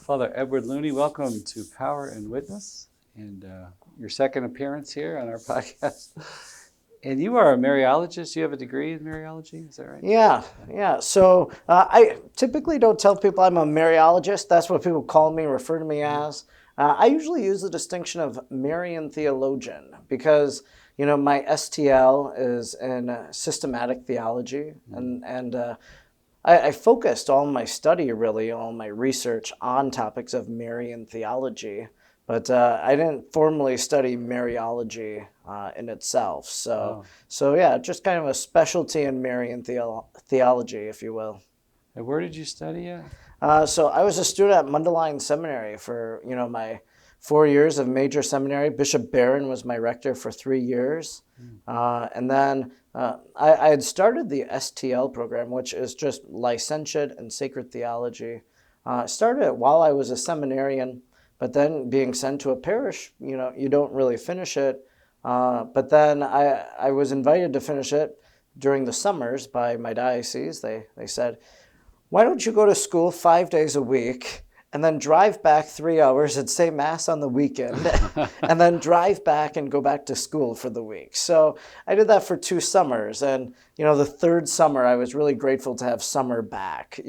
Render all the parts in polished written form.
Father Edward Looney. Welcome to Power and Witness, and your second appearance here on our podcast. And you are a Mariologist. You have a degree in Mariology, is that right? Yeah. So I typically don't tell people I'm a Mariologist. That's what people call me, refer to me as. I usually use the distinction of Marian theologian because, my STL is in systematic theology, and I focused all my study, really, all my research on topics of Marian theology, but I didn't formally study Mariology in itself. So yeah, just kind of a specialty in Marian theology, if you will. And where did you study at? So I was a student at Mundelein Seminary for, my 4 years of major seminary. Bishop Barron was my rector for 3 years. And then I had started the STL program, which is just licentiate and sacred theology. Started it while I was a seminarian, but then being sent to a parish, you don't really finish it. But then I was invited to finish it during the summers by my diocese. They said, why don't you go to school 5 days a week and then drive back 3 hours and say Mass on the weekend and then drive back and go back to school for the week? So I did that for 2 summers. And, the third summer, I was really grateful to have summer back,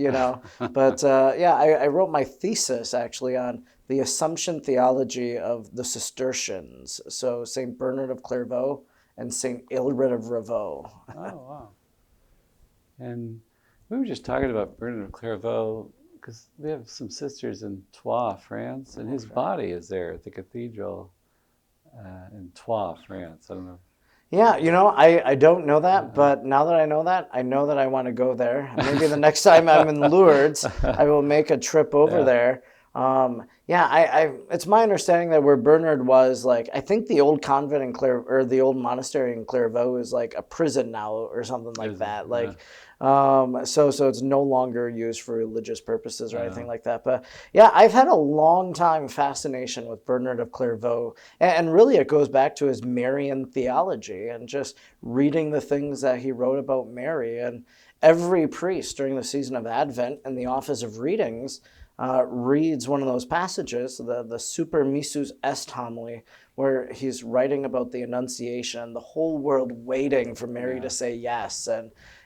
But I wrote my thesis actually on the Assumption theology of the Cistercians. So St. Bernard of Clairvaux and St. Aelred of Ravoux. Oh, wow. And we were just talking about Bernard of Clairvaux because we have some sisters in Troyes, France, and his body is there at the cathedral in Troyes, France. I don't know. Yeah, I don't know that, but now that I know that I want to go there. Maybe the next time I'm in Lourdes, I will make a trip over there. It's my understanding that where Bernard was, I think the old convent in the old monastery in Clairvaux is like a prison now or something like that. So it's no longer used for religious purposes or anything like that. But yeah, I've had a long time fascination with Bernard of Clairvaux, and really it goes back to his Marian theology and just reading the things that he wrote about Mary. And every priest during the season of Advent in the office of readings reads one of those passages, the Super Missus Est homily, where he's writing about the Annunciation, the whole world waiting for Mary to say yes.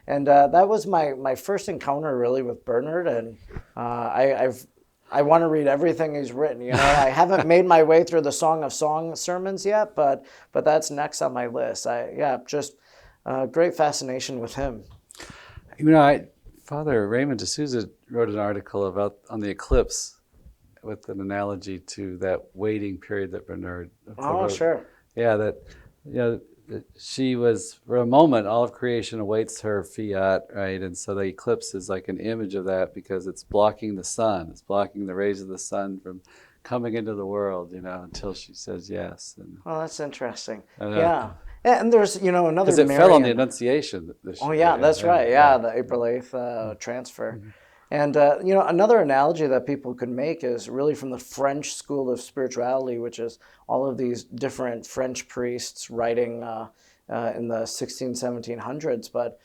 And that was my first encounter really with Bernard, and I want to read everything he's written. I haven't made my way through the Song of Songs sermons yet, but that's next on my list. Just great fascination with him. Father Raymond de Souza wrote an article on the eclipse with an analogy to that waiting period that Bernard. Oh, sure. Yeah, that she was, for a moment, all of creation awaits her fiat, right? And so the eclipse is like an image of that because it's blocking the sun. It's blocking the rays of the sun from coming into the world, until she says yes. Oh, that's interesting. Yeah. And there's, another because it fell on the Annunciation. That's right. Yeah, the April 8th transfer. Mm-hmm. And, another analogy that people could make is really from the French school of spirituality, which is all of these different French priests writing in the 1700s. But,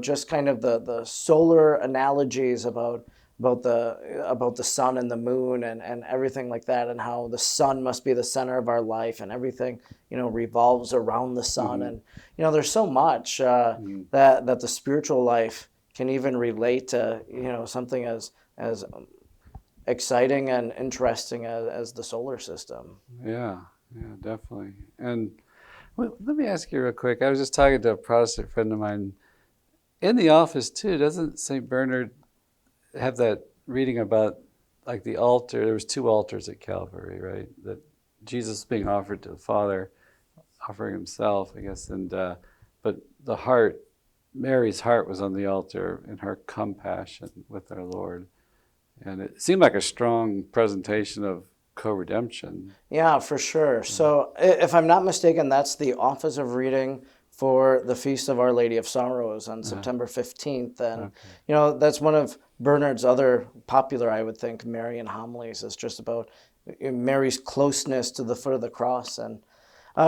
just kind of the solar analogies about the sun and the moon and everything like that, and how the sun must be the center of our life and everything, revolves around the sun. Mm-hmm. And, there's so much that the spiritual life can even relate to, something as exciting and interesting as the solar system. Yeah, definitely. And let me ask you real quick. I was just talking to a Protestant friend of mine in the office too. Doesn't St. Bernard have that reading about the altar? There was 2 altars at Calvary, right? That Jesus being offered to the Father, offering himself, I guess, and but the heart, Mary's heart was on the altar in her compassion with our Lord. And it seemed like a strong presentation of co-redemption. Yeah, for sure. So if I'm not mistaken, that's the office of reading for the Feast of Our Lady of Sorrows on September 15th. And, that's one of Bernard's other popular, I would think, Marian homilies. Is just about Mary's closeness to the foot of the cross. And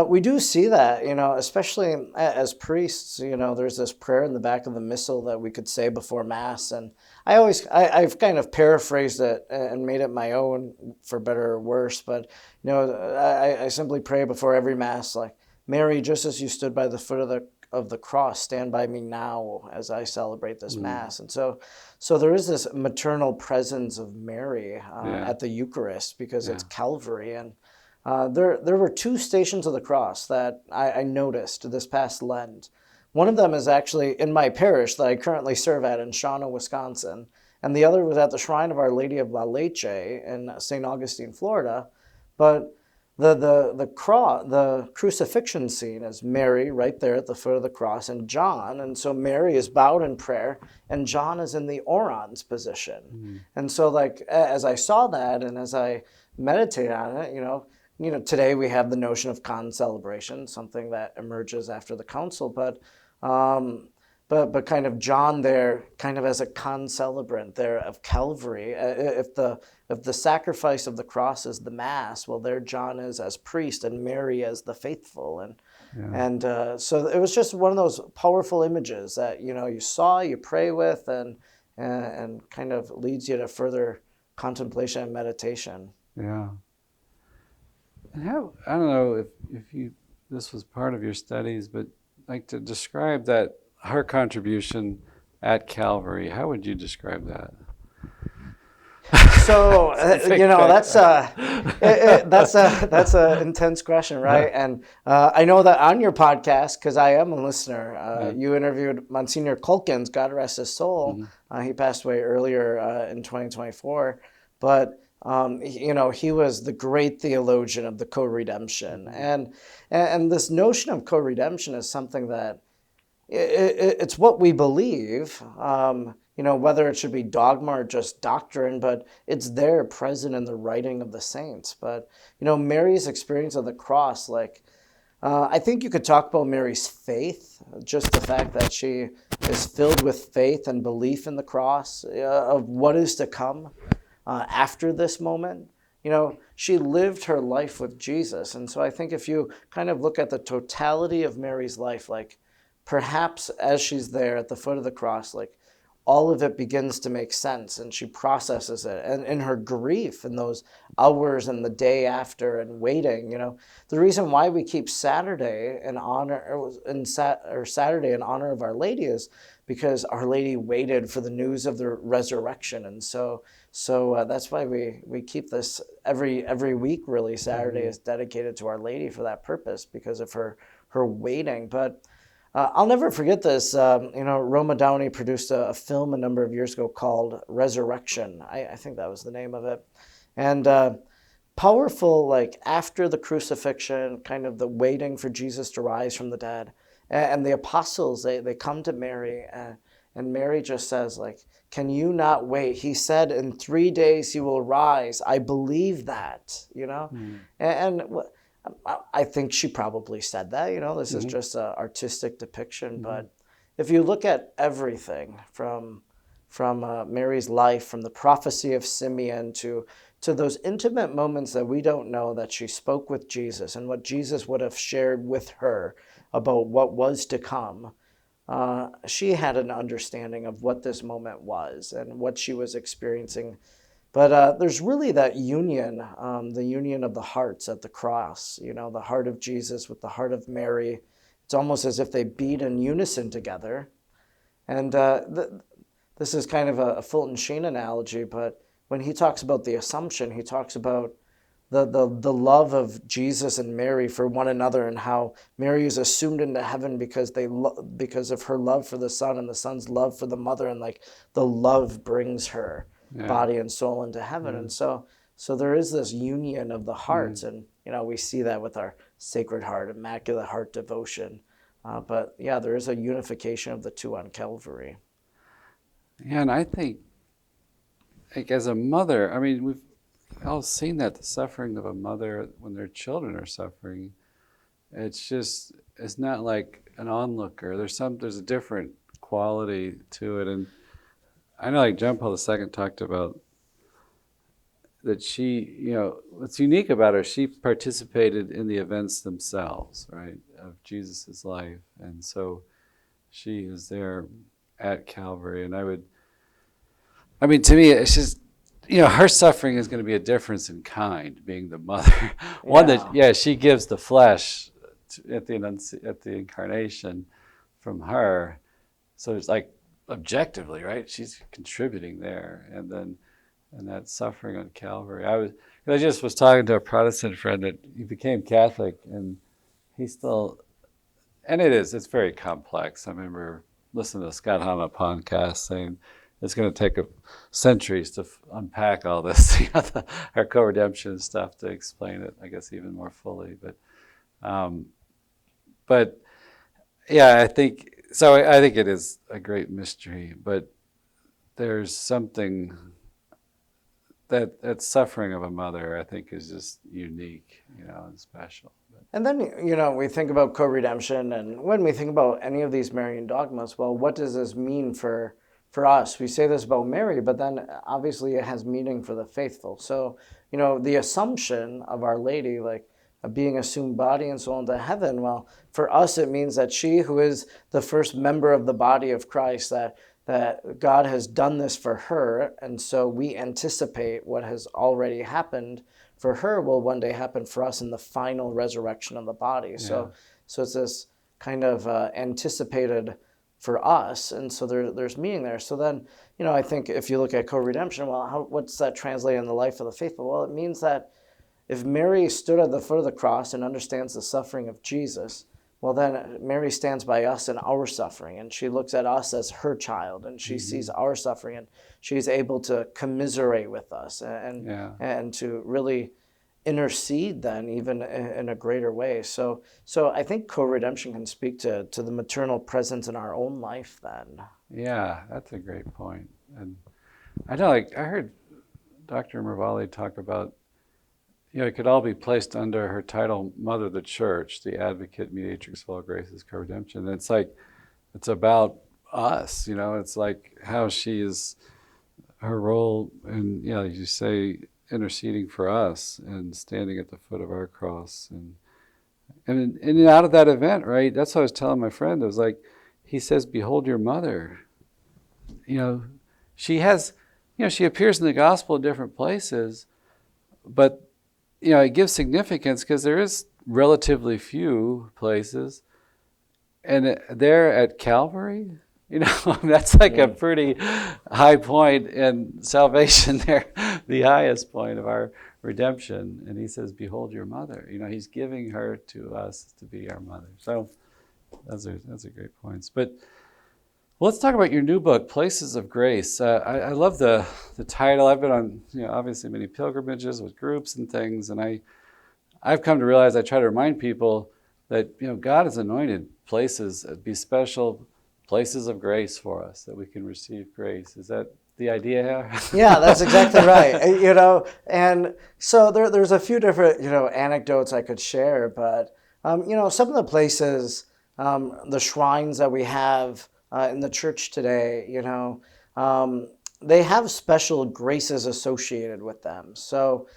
We do see that, especially as priests. There's this prayer in the back of the missal that we could say before Mass, and I've kind of paraphrased it and made it my own, for better or worse. But I simply pray before every Mass, like, Mary, just as you stood by the foot of the cross, stand by me now as I celebrate this Mass. And so there is this maternal presence of Mary at the Eucharist, because it's Calvary. And there were two stations of the cross that I noticed this past Lent. One of them is actually in my parish that I currently serve at in Shawano, Wisconsin, and the other was at the Shrine of Our Lady of La Leche in St. Augustine, Florida. But the crucifixion scene is Mary right there at the foot of the cross, and John, and so Mary is bowed in prayer, and John is in the orans position. And so, like, as I saw that, and as I meditated on it, today we have the notion of con-celebration, something that emerges after the council, but kind of John there, kind of as a con-celebrant there of Calvary. If the sacrifice of the cross is the Mass, well, there John is as priest, and Mary as the faithful, and so it was just one of those powerful images that you saw, you pray with, and kind of leads you to further contemplation and meditation. Yeah. And how, I don't know if this was part of your studies, but like to describe that, her contribution at Calvary, how would you describe that? So that's a intense question, right? And I know that on your podcast, because I am a listener, you interviewed Monsignor Culkins, God rest his soul. He passed away earlier in 2024, but he was the great theologian of the co-redemption, and this notion of co-redemption is something that it's what we believe. Whether it should be dogma or just doctrine, but it's there, present in the writing of the saints. But, Mary's experience of the cross, I think you could talk about Mary's faith, just the fact that she is filled with faith and belief in the cross, of what is to come after this moment. She lived her life with Jesus. And so I think if you kind of look at the totality of Mary's life, perhaps as she's there at the foot of the cross, all of it begins to make sense, and she processes it. And in her grief, in those hours and the day after and waiting, the reason why we keep Saturday in honor, or Saturday in honor of Our Lady, is because Our Lady waited for the news of the resurrection. And so that's why we keep this every week. Really, Saturday is dedicated to Our Lady for that purpose, because of her waiting. But I'll never forget this. Roma Downey produced a film a number of years ago called Resurrection. I think that was the name of it. And powerful, after the crucifixion, kind of the waiting for Jesus to rise from the dead. And the apostles, they come to Mary, and Mary just says, can you not wait? He said in 3 days he will rise. I believe that, And I think she probably said that, this is just an artistic depiction. But if you look at everything from Mary's life, from the prophecy of Simeon to those intimate moments that we don't know, that she spoke with Jesus and what Jesus would have shared with her about what was to come, she had an understanding of what this moment was and what she was experiencing. But there's really that union, the union of the hearts at the cross, the heart of Jesus with the heart of Mary. It's almost as if they beat in unison together. And this is kind of a Fulton Sheen analogy, but when he talks about the Assumption, he talks about the love of Jesus and Mary for one another, and how Mary is assumed into heaven because because of her love for the Son, and the Son's love for the Mother, and the love brings her body and soul into heaven. And so there is this union of the hearts, and we see that with our Sacred Heart, Immaculate Heart devotion. But there is a unification of the two on Calvary. Yeah, and I think, as a mother, we've all seen that, the suffering of a mother when their children are suffering. It's not like an onlooker. There's a different quality to it. And I know, John Paul II talked about that she, what's unique about her, she participated in the events themselves, right, of Jesus's life. And so she is there at Calvary. And to me, it's just, her suffering is going to be a difference in kind, being the mother. One that, she gives the flesh at the incarnation from her. So it's like objectively, right? She's contributing there. And that suffering on Calvary. I just was talking to a Protestant friend that he became Catholic, and he still, and it's very complex. I remember listening to Scott Hama podcast saying it's going to take centuries to unpack all this, our co-redemption stuff, to explain it, I guess, even more fully. But yeah, I think it is a great mystery, but there's something that suffering of a mother, I think, is just unique, and special. And then, we think about co-redemption, and when we think about any of these Marian dogmas, well, what does this mean for us? We say this about Mary, but then obviously it has meaning for the faithful. So, the assumption of Our Lady, like being assumed body and soul into heaven, well, for us it means that she, who is the first member of the body of Christ, that God has done this for her, and so we anticipate what has already happened for her will one day happen for us in the final resurrection of the body. Yeah. So it's this kind of anticipated for us, and so there's meaning there. So then, I think if you look at co-redemption, well, what's that translate in the life of the faithful? Well, it means that if Mary stood at the foot of the cross and understands the suffering of Jesus, well, then Mary stands by us in our suffering, and she looks at us as her child, and she sees our suffering, and she's able to commiserate with us and to really intercede then even in a greater way. So I think co-redemption can speak to the maternal presence in our own life then. Yeah, that's a great point. And I know, I heard Dr. Mervali talk about, it could all be placed under her title, Mother of the Church, the Advocate, Mediatrix of all Graces, Co-Redemption. And it's like, it's about us, it's like how she is, her role in, as you say, interceding for us and standing at the foot of our cross. And out of that event, right, that's what I was telling my friend. I was like, he says, behold your mother. She has, she appears in the gospel in different places, but it gives significance because there is relatively few places. And there at Calvary, that's like a pretty high point in salvation there, the highest point of our redemption. And he says, behold your mother. He's giving her to us to be our mother. So those are great points. But let's talk about your new book, Places of Grace. I love the title. I've been on, obviously many pilgrimages with groups and things, and I've come to realize I try to remind people that, God has anointed places, be special places of grace for us, that we can receive grace. Is that the idea here? Yeah, that's exactly right. And so there's a few different, anecdotes I could share, but, some of the places, the shrines that we have in the church today, they have special graces associated with them. So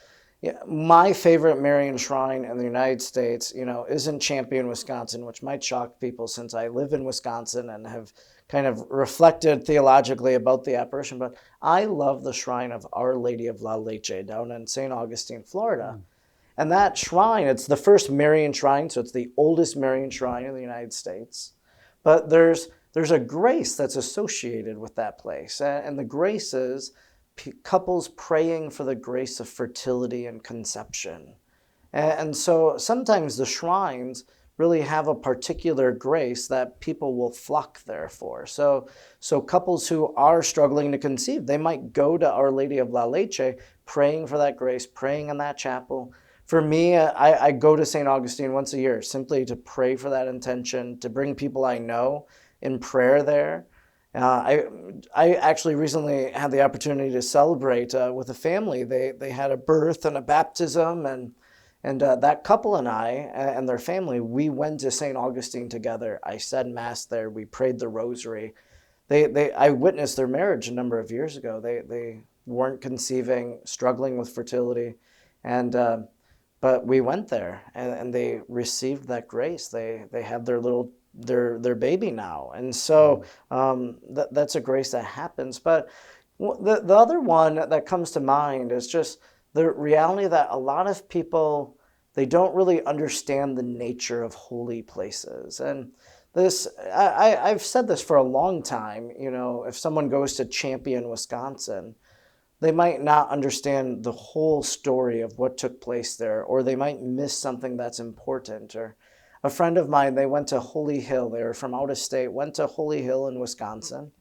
my favorite Marian shrine in the United States, is in Champion, Wisconsin, which might shock people since I live in Wisconsin and have kind of reflected theologically about the apparition. But I love the shrine of Our Lady of La Leche down in St. Augustine, Florida. And that shrine, it's the first Marian shrine, so it's the oldest Marian shrine in the United States. But there's a grace that's associated with that place. And the grace is couples praying for the grace of fertility and conception. And so sometimes the shrines really have a particular grace that people will flock there for. So couples who are struggling to conceive, they might go to Our Lady of La Leche praying for that grace, praying in that chapel. For me, I go to St. Augustine once a year simply to pray for that intention, to bring people I know in prayer there. I actually recently had the opportunity to celebrate with a family. They had a birth and a baptism, and that couple and I and their family, we went to St. Augustine together. I said Mass there. We prayed the Rosary. I witnessed their marriage a number of years ago. weren't conceiving, struggling with fertility. And but we went there, and they received that grace. They have their baby now, and so that's a grace that happens. But the other one that comes to mind is just the reality that a lot of people, they don't really understand the nature of holy places. And this, I've said this for a long time. You know, if someone goes to Champion, Wisconsin, they might not understand the whole story of what took place there, or they might miss something that's important. Or a friend of mine, they went to Holy Hill. They were from out of state, went to Holy Hill in Wisconsin.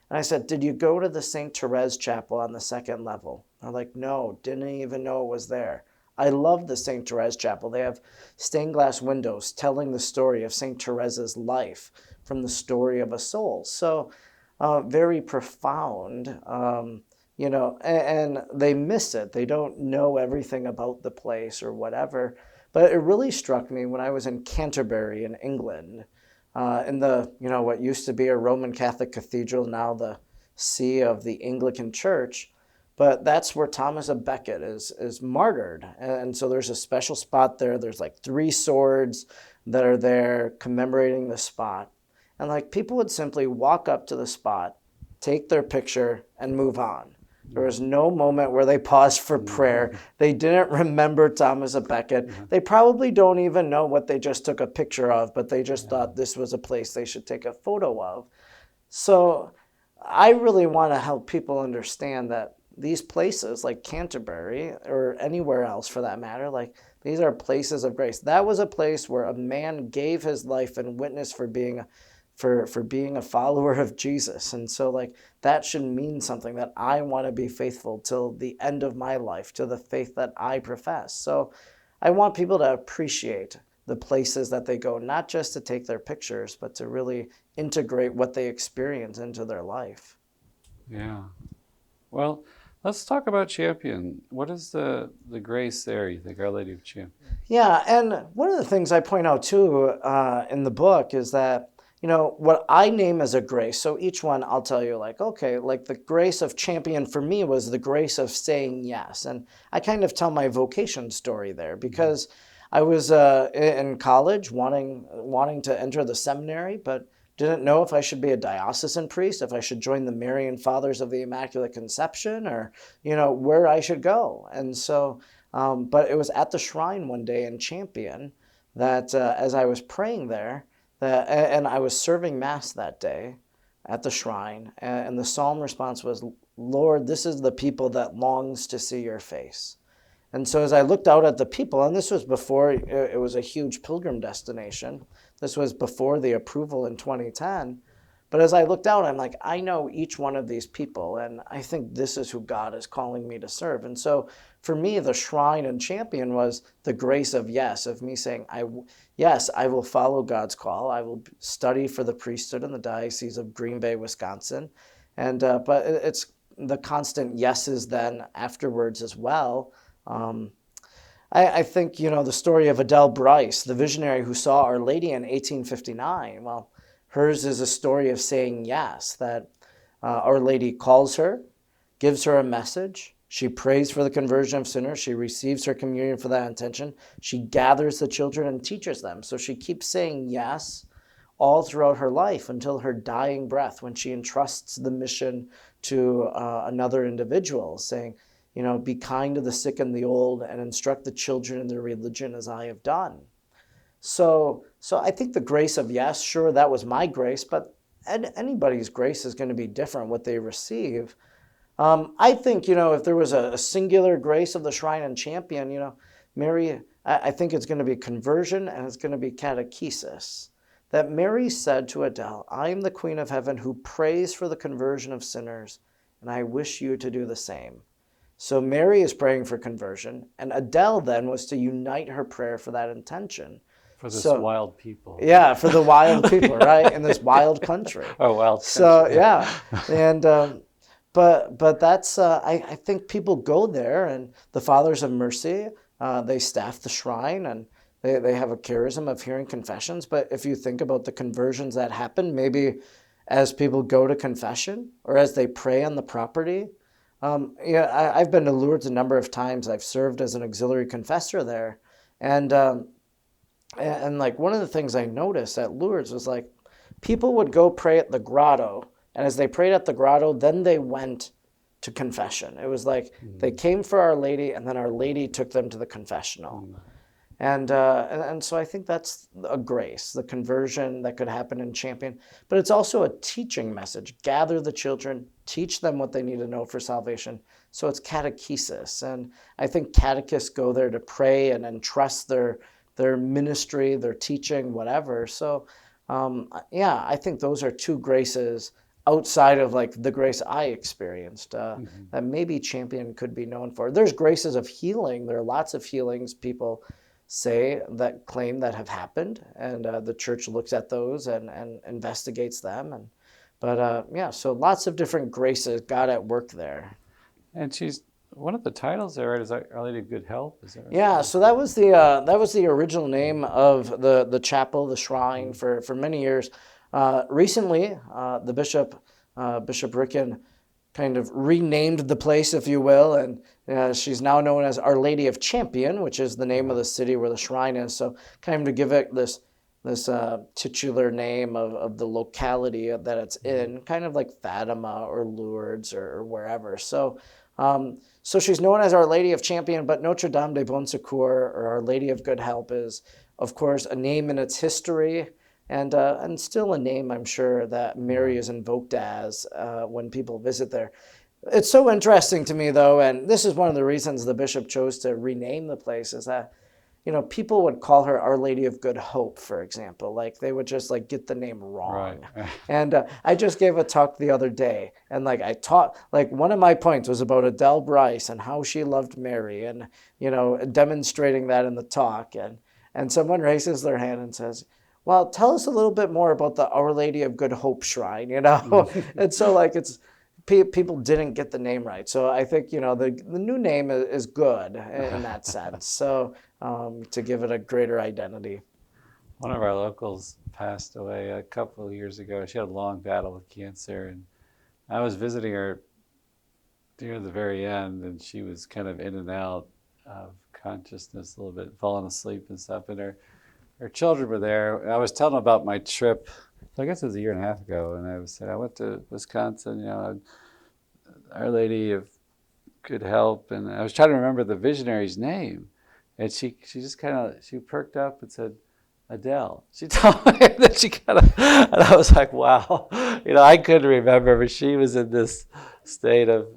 And I said, did you go to the St. Therese Chapel on the second level? They're like, no, didn't even know it was there. I love the St. Therese Chapel. They have stained glass windows telling the story of St. Therese's life from the story of a soul. So very profound. You know, and they miss it. They don't know everything about the place or whatever. But it really struck me when I was in Canterbury in England, in the, you know, what used to be a Roman Catholic cathedral, now the see of the Anglican Church. But that's where Thomas à Becket is martyred. And so there's a special spot there. There's like 3 swords that are there commemorating the spot. And like people would simply walk up to the spot, take their picture, and move on. There was no moment where they paused for prayer. They didn't remember Thomas à Becket. They probably don't even know what they just took a picture of, but they just thought this was a place they should take a photo of. So I really want to help people understand that these places like Canterbury, or anywhere else for that matter, like these are places of grace. That was a place where a man gave his life and witnessed for being a follower of Jesus. And so like that should mean something, that I want to be faithful till the end of my life to the faith that I profess. So I want people to appreciate the places that they go, not just to take their pictures, but to really integrate what they experience into their life. Yeah. Well, let's talk about Champion. What is the grace there, you think, Our Lady of Champion? Yeah, and one of the things I point out too in the book is that, you know, what I name as a grace, so each one I'll tell you like, okay, like the grace of Champion for me was the grace of saying yes. And I kind of tell my vocation story there because I was in college wanting to enter the seminary, but didn't know if I should be a diocesan priest, if I should join the Marian Fathers of the Immaculate Conception, or, you know, where I should go. And so, but it was at the shrine one day in Champion that as I was praying there, and I was serving Mass that day at the shrine, and the psalm response was, Lord, this is the people that longs to see your face. And so as I looked out at the people, and this was before it was a huge pilgrim destination, this was before the approval in 2010, but as I looked out, I'm like, I know each one of these people, and I think this is who God is calling me to serve. And so for me, the shrine and Champion was the grace of yes, of me saying, yes, I will follow God's call. I will study for the priesthood in the Diocese of Green Bay, Wisconsin. And but it's the constant yeses then afterwards as well. I think, you know, the story of Adele Bryce, the visionary who saw Our Lady in 1859, well, hers is a story of saying yes, that Our Lady calls her, gives her a message. She prays for the conversion of sinners. She receives her communion for that intention. She gathers the children and teaches them. So she keeps saying yes all throughout her life until her dying breath, when she entrusts the mission to another individual, saying, you know, be kind to the sick and the old and instruct the children in their religion as I have done. So I think the grace of yes, sure, that was my grace, but anybody's grace is going to be different, what they receive. I think, you know, if there was a singular grace of the Shrine and Champion, you know, Mary, I think it's going to be conversion and it's going to be catechesis. That Mary said to Adele, I am the Queen of Heaven who prays for the conversion of sinners, and I wish you to do the same. So Mary is praying for conversion, and Adele then was to unite her prayer for that intention. For this wild people. Yeah, for the wild people, right? In this wild country. Oh, wild country. So, yeah. And, but that's, I think people go there, and the Fathers of Mercy, they staff the shrine, and they have a charism of hearing confessions. But if you think about the conversions that happen, maybe as people go to confession or as they pray on the property, Yeah, I've been to Lourdes a number of times. I've served as an auxiliary confessor there, and like one of the things I noticed at Lourdes was like people would go pray at the grotto, and as they prayed at the grotto, then they went to confession. It was like they came for Our Lady, and then Our Lady took them to the confessional. And so I think that's a grace, the conversion that could happen in Champion. But it's also a teaching message. Gather the children, teach them what they need to know for salvation. So it's catechesis. And I think catechists go there to pray and entrust their ministry, their teaching, whatever. So yeah, I think those are two graces outside of like the grace I experienced that maybe Champion could be known for. There's graces of healing. There are lots of healings people say that claim that have happened, and the church looks at those and investigates them. But yeah, so lots of different graces, God at work there. And she's one of the titles there, right? Is Our Lady of Good Help? Is that right? Yeah, so that was the original name of the chapel, the shrine for many years. Recently, the Bishop Ricken kind of renamed the place, if you will, and she's now known as Our Lady of Champion, which is the name of the city where the shrine is. So kind of to give it this titular name of the locality that it's in, kind of like Fatima or Lourdes or wherever. So so she's known as Our Lady of Champion, but Notre Dame de Bon Secours, or Our Lady of Good Help, is of course a name in its history. And still a name, I'm sure, that Mary is invoked as when people visit there. It's so interesting to me, though, and this is one of the reasons the bishop chose to rename the place, is that, you know, people would call her Our Lady of Good Hope, for example. Like, they would just, like, get the name wrong. Right. And I just gave a talk the other day, and, like, I taught, like, one of my points was about Adele Bryce and how she loved Mary, and, you know, demonstrating that in the talk. And someone raises their hand and says, well, tell us a little bit more about the Our Lady of Good Hope shrine, you know? And so, like, it's people didn't get the name right. So I think, you know, the new name is good in that sense. So to give it a greater identity. One of our locals passed away a couple of years ago. She had a long battle with cancer, and I was visiting her near the very end, and she was kind of in and out of consciousness a little bit, falling asleep and stuff. And her children were there. I was telling them about my trip. I guess it was a year and a half ago, and I said I went to Wisconsin. You know, Our Lady of Good Help, and I was trying to remember the visionary's name, and she just kind of perked up and said Adele. She told me that she kind of, and I was like, wow, you know, I couldn't remember, but she was in this state of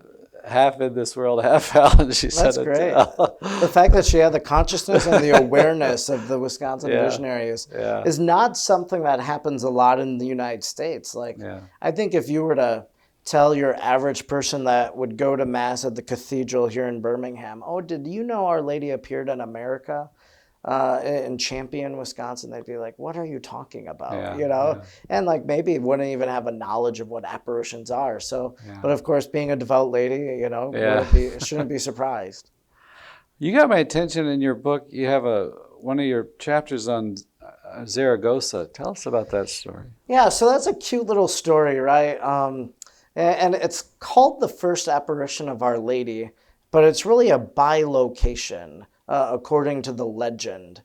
half in this world, half out, and she said That's great. Adele. The fact that she had the consciousness and the awareness of the Wisconsin visionary is not something that happens a lot in the United States. Like, I think if you were to tell your average person that would go to Mass at the cathedral here in Birmingham, oh, did you know Our Lady appeared in America? In Champion, Wisconsin, they'd be like, what are you talking about? You know? And like maybe wouldn't even have a knowledge of what apparitions are. So, but of course, being a devout lady, you know, shouldn't be surprised. You got my attention in your book. You have one of your chapters on Zaragoza. Tell us about that story. Yeah, so that's a cute little story, right? And it's called The First Apparition of Our Lady, but it's really a bilocation. According to the legend.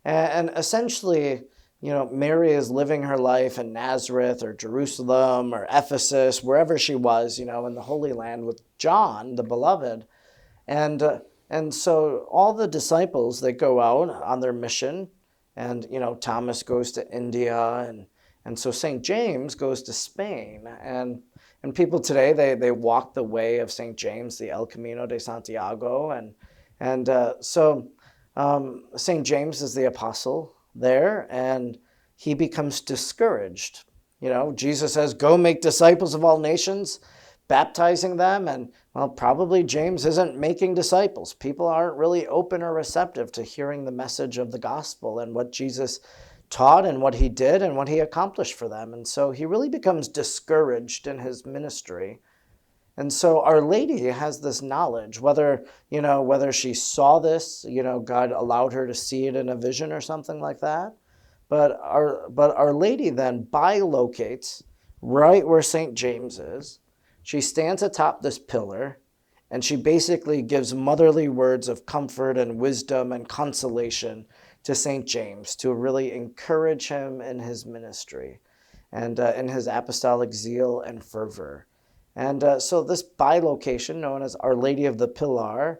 And essentially, you know, Mary is living her life in Nazareth or Jerusalem or Ephesus, wherever she was, you know, in the Holy Land with John, the beloved. And so all the disciples, they go out on their mission, and, you know, Thomas goes to India, and so St. James goes to Spain. And people today, they walk the way of St. James, the El Camino de Santiago, and so St. James is the apostle there, and he becomes discouraged. You know, Jesus says, go make disciples of all nations, baptizing them. And, well, probably James isn't making disciples. People aren't really open or receptive to hearing the message of the gospel and what Jesus taught and what he did and what he accomplished for them. And so he really becomes discouraged in his ministry. And so Our Lady has this knowledge, whether she saw this, you know, God allowed her to see it in a vision or something like that. But Our Lady then bilocates right where St. James is. She stands atop this pillar, And she basically gives motherly words of comfort and wisdom and consolation to St. James to really encourage him in his ministry and in his apostolic zeal and fervor. And so this bilocation, known as Our Lady of the Pilar,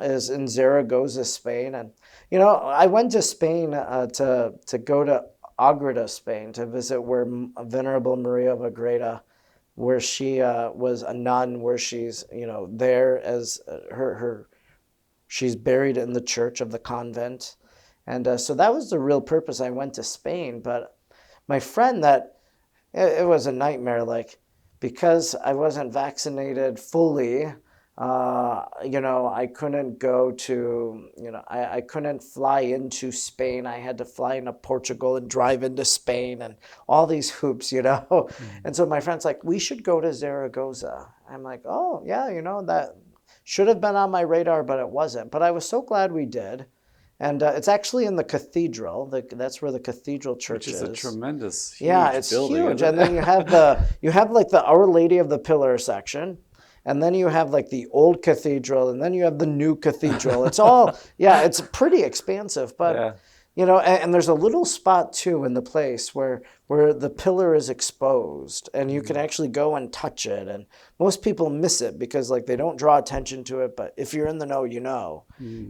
is in Zaragoza, Spain. And, I went to Spain to go to Agreda, Spain, to visit where Venerable Maria of Agreda, where she was a nun, where she's, there as she's buried in the church of the convent. And so that was the real purpose I went to Spain. But my friend, it was a nightmare, like, because I wasn't vaccinated fully, I couldn't go to, I couldn't fly into Spain. I had to fly into Portugal and drive into Spain and all these hoops. And so my friend's like, we should go to Zaragoza. I'm like, oh, yeah, that should have been on my radar, but it wasn't. But I was so glad we did. And it's actually in the cathedral. That's where the cathedral church is. Which is a tremendous, huge yeah, it's building. Huge. And then you have like the Our Lady of the Pillar section, and then you have like the old cathedral, and then you have the new cathedral. It's all, it's pretty expansive, but and there's a little spot too in the place where the pillar is exposed, and you can actually go and touch it. And most people miss it because like they don't draw attention to it. But if you're in the know, you know.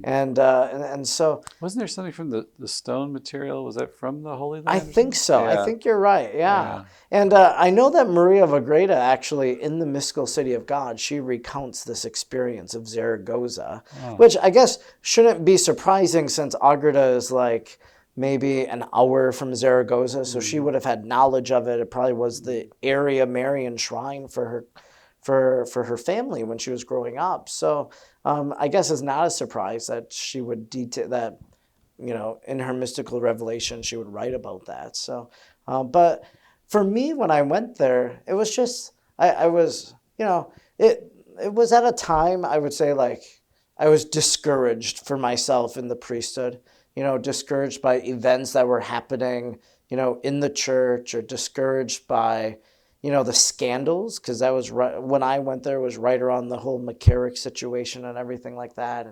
And so wasn't there something from the stone material? Was that from the Holy Land? I think so. Yeah. I think you're right. Yeah. And I know that Maria of Agreda, actually, in the Mystical City of God, she recounts this experience of Zaragoza, which I guess shouldn't be surprising since Agreda is like maybe an hour from Zaragoza. So she would have had knowledge of it. It probably was the area Marian shrine for her family when she was growing up. So I guess it's not a surprise that she would detail that, in her mystical revelation, she would write about that. So, but for me, when I went there, it was just, I was, it was at a time, I would say, like, I was discouraged for myself in the priesthood, discouraged by events that were happening, in the church, or discouraged by, the scandals, because that was right when I went there, was right around the whole McCarrick situation and everything like that.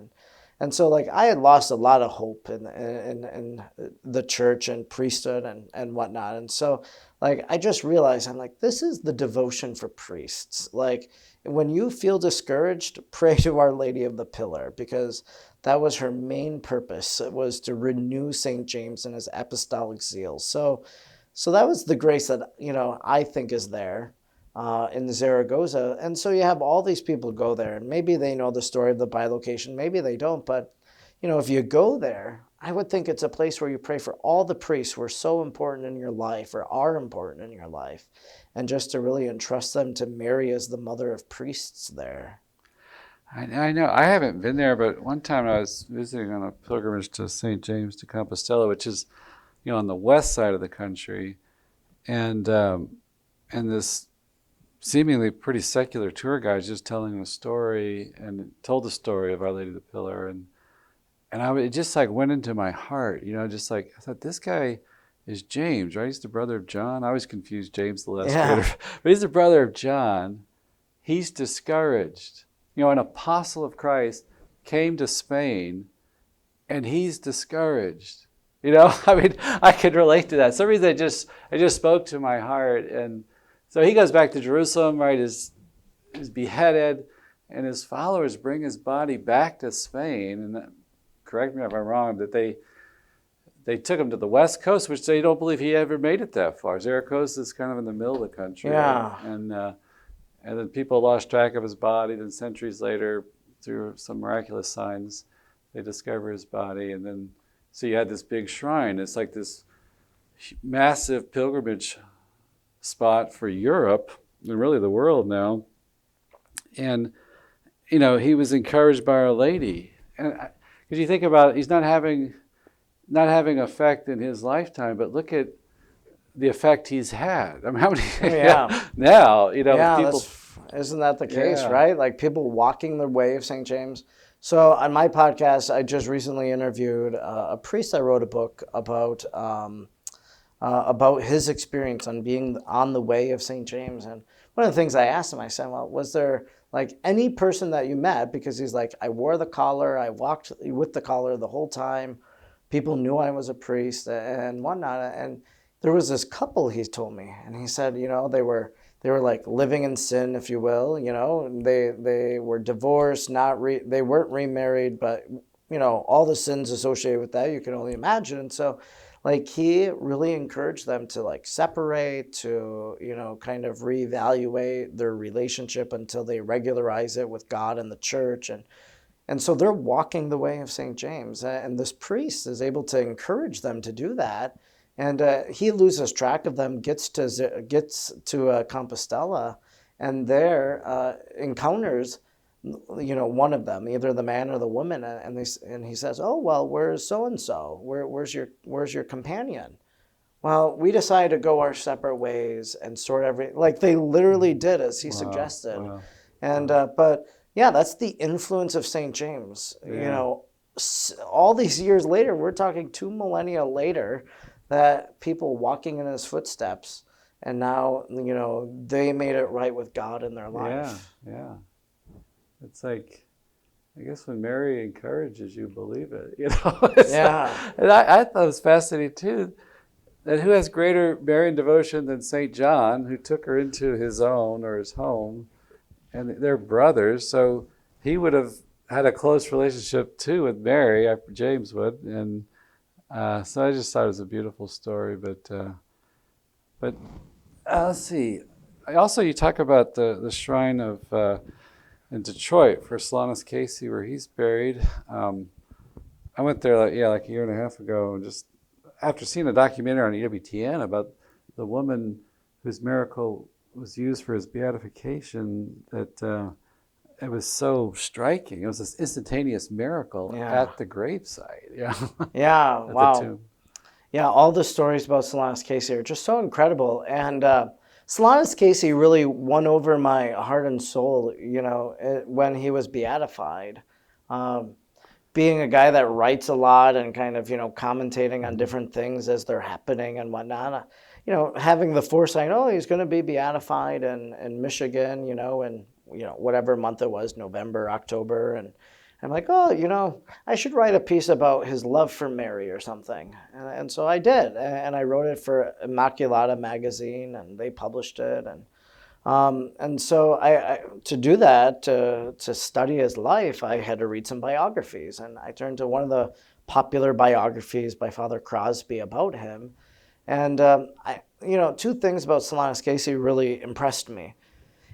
And so like I had lost a lot of hope in the church and priesthood and whatnot. And so like I just realized, I'm like, this is the devotion for priests. Like when you feel discouraged, pray to Our Lady of the Pillar, because that was her main purpose. It was to renew St. James in his apostolic zeal. So that was the grace that, I think is there in Zaragoza. And so you have all these people go there, and maybe they know the story of the bilocation, maybe they don't. But, if you go there, I would think it's a place where you pray for all the priests who are so important in your life, or are important in your life, and just to really entrust them to Mary as the mother of priests there. I know. I haven't been there, but one time I was visiting on a pilgrimage to St. James de Compostela, which is on the west side of the country, and this seemingly pretty secular tour guide is just telling a story, and told the story of Our Lady of the Pillar, and it just like went into my heart, just like I thought, this guy is James, right? He's the brother of John. I always confuse James the Less Greater, but he's the brother of John. He's discouraged. An apostle of Christ came to Spain, and he's discouraged. I could relate to that. Some reason it just spoke to my heart. And so he goes back to Jerusalem, right, is beheaded, and his followers bring his body back to Spain. And correct me if I'm wrong, that they took him to the west coast, which they don't believe he ever made it that far. Zaragoza is kind of in the middle of the country. Yeah. And then people lost track of his body. Then centuries later, through some miraculous signs, they discover his body. And then so you had this big shrine. It's like this massive pilgrimage spot for Europe and really the world now. And, he was encouraged by Our Lady. And because you think about it, he's not having effect in his lifetime, but look at the effect he's had. I mean, how many now, people. Isn't that the case, right? Like people walking the way of St. James. So on my podcast, I just recently interviewed a priest. I wrote a book about his experience on being on the way of St. James. And one of the things I asked him, I said, well, was there like any person that you met, because he's like, I wore the collar, I walked with the collar the whole time. People knew I was a priest and whatnot. And there was this couple, he told me, and he said, they were like living in sin, if you will. They were divorced, they weren't remarried, but all the sins associated with that you can only imagine. And so, like, he really encouraged them to like separate, to kind of reevaluate their relationship until they regularize it with God and the church. And so they're walking the way of St. James, and this priest is able to encourage them to do that. And he loses track of them, gets to Compostela, and there encounters one of them, either the man or the woman, and he says, "Oh well, where's so and so? Where's your companion?" Well, we decided to go our separate ways and sort everything. Like they literally did as he suggested. Wow. And but yeah, that's the influence of St. James. Yeah. All these years later, we're talking 2 millennia later, that people walking in his footsteps, and now they made it right with God in their life. Yeah. It's like, I guess when Mary encourages you, believe it. And I thought it was fascinating too, that who has greater Marian devotion than St. John, who took her into his own or his home, and they're brothers, so he would have had a close relationship too with Mary, after James would, and so I just thought it was a beautiful story. But let's see. You talk about the shrine of in Detroit for Solanus Casey, where he's buried. I went there like a year and a half ago, just after seeing a documentary on EWTN about the woman whose miracle was used for his beatification, that it was so striking. It was this instantaneous miracle at the gravesite. Yeah, at wow. the tomb. Yeah, all the stories about Solanus Casey are just so incredible. And Solanus Casey really won over my heart and soul, when he was beatified. Being a guy that writes a lot and kind of, commentating on different things as they're happening and whatnot, having the foresight, he's going to be beatified in Michigan, and, whatever month it was, November, October. And I'm like, I should write a piece about his love for Mary or something. And so I did. And I wrote it for Immaculata magazine, and they published it. And so I to do that, to study his life, I had to read some biographies. And I turned to one of the popular biographies by Father Crosby about him. And, two things about Solanus Casey really impressed me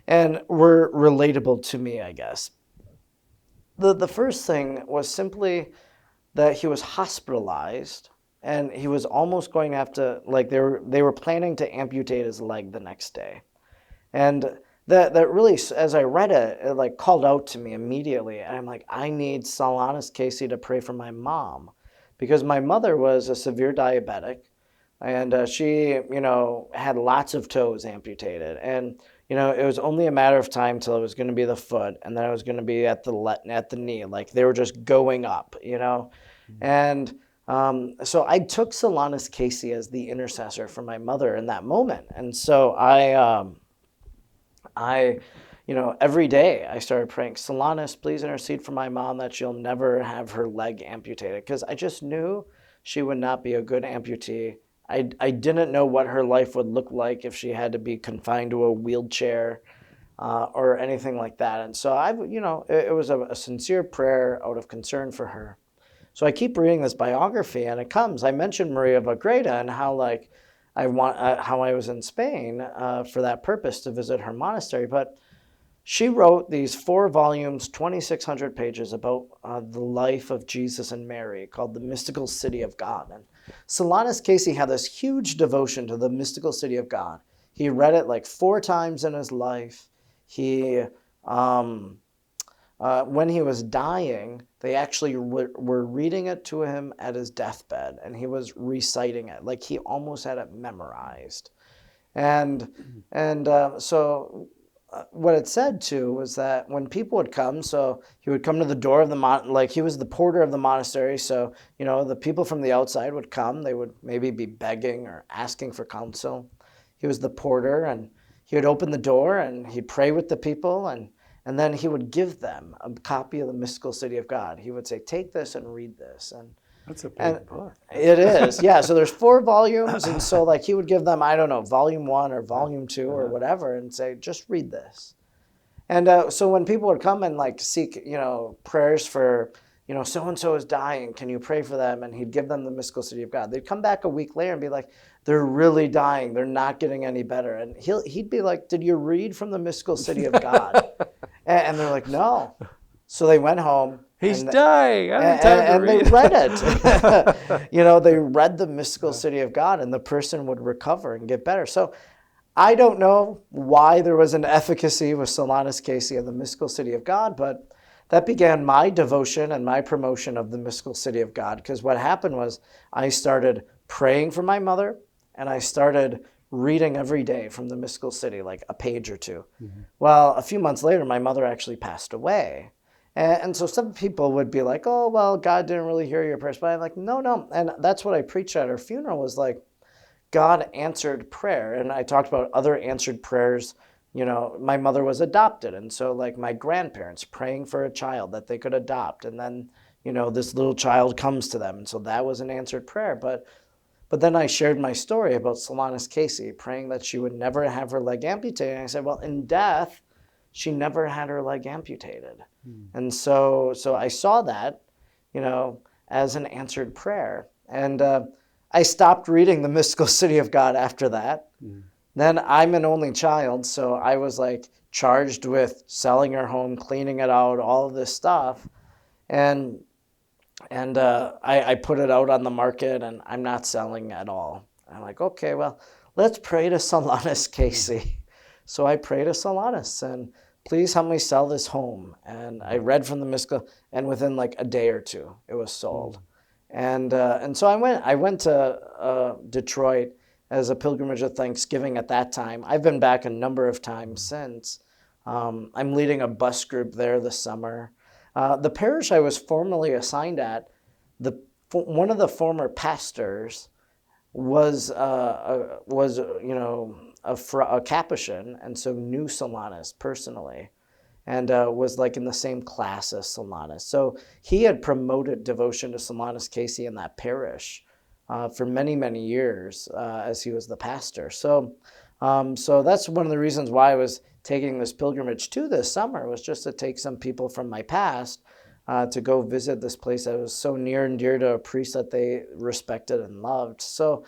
and were relatable to me, I guess. The first thing was simply that he was hospitalized, and he was almost going to have to, like, they were planning to amputate his leg the next day. And that really, as I read it, it like called out to me immediately. And I'm like, I need Solanus Casey to pray for my mom, because my mother was a severe diabetic, and she, had lots of toes amputated. And, it was only a matter of time till it was going to be the foot, and then it was going to be at the knee. Like they were just going up, And so I took Solanus Casey as the intercessor for my mother in that moment. And so I, every day I started praying, Solanus, please intercede for my mom that she'll never have her leg amputated, because I just knew she would not be a good amputee. I didn't know what her life would look like if she had to be confined to a wheelchair or anything like that. And so it was a sincere prayer out of concern for her. So I keep reading this biography, and I mentioned Maria of Agreda and how how I was in Spain for that purpose to visit her monastery. But she wrote these 4 volumes, 2,600 pages about the life of Jesus and Mary, called The Mystical City of God. And Solanus Casey had this huge devotion to the mystical city of God. He read it like 4 times in his life. He, when he was dying, they actually were reading it to him at his deathbed, and he was reciting it. Like he almost had it memorized. And so what it said too was that when people would come, so he would come to the door of the like he was the porter of the monastery. So, the people from the outside would come. They would maybe be begging or asking for counsel. He was the porter, and he would open the door and he'd pray with the people. And And then he would give them a copy of the Mystical City of God. He would say, take this and read this. That's a And big book. it is, yeah. So there's 4 volumes. And so like he would give them, I don't know, volume 1 or volume 2 or whatever and say, just read this. And so when people would come and like seek, prayers for, so-and-so is dying, can you pray for them? And he'd give them the Mystical City of God. They'd come back a week later and be like, they're really dying. They're not getting any better. And he'd be like, did you read from the Mystical City of God? And they're like, no. So they went home. He's dying. I don't have time to and read. they read it. They read the Mystical City of God, and the person would recover and get better. So I don't know why there was an efficacy with Solanus Casey and the Mystical City of God, but that began my devotion and my promotion of the Mystical City of God. Because what happened was I started praying for my mother, and I started reading every day from the Mystical City, like a page or 2. Mm-hmm. Well, a few months later, my mother actually passed away. And so some people would be like, oh, well, God didn't really hear your prayers. But I'm like, no. And that's what I preached at her funeral was like, God answered prayer. And I talked about other answered prayers. My mother was adopted. And so like my grandparents praying for a child that they could adopt. And then, this little child comes to them. And so that was an answered prayer. But then I shared my story about Solanus Casey praying that she would never have her leg amputated. And I said, well, in death, she never had her leg amputated. And so I saw that, as an answered prayer. And I stopped reading the Mystical City of God after that. Then I'm an only child, so I was like charged with selling her home, cleaning it out, all of this stuff. And I put it out on the market, and I'm not selling at all. I'm like, okay, well, let's pray to Solanus Casey. So I prayed to Solanus, and please help me sell this home. And I read from the Mystical, and within like a day or 2, it was sold. And so I went to Detroit as a pilgrimage of Thanksgiving at that time. I've been back a number of times since. I'm leading a bus group there this summer. The parish I was formerly assigned at, one of the former pastors was a Capuchin, and so knew Solanus personally, and was like in the same class as Solanus. So he had promoted devotion to Solanus Casey in that parish for many, many years as he was the pastor. So that's one of the reasons why I was taking this pilgrimage to this summer, was just to take some people from my past to go visit this place that was so near and dear to a priest that they respected and loved. So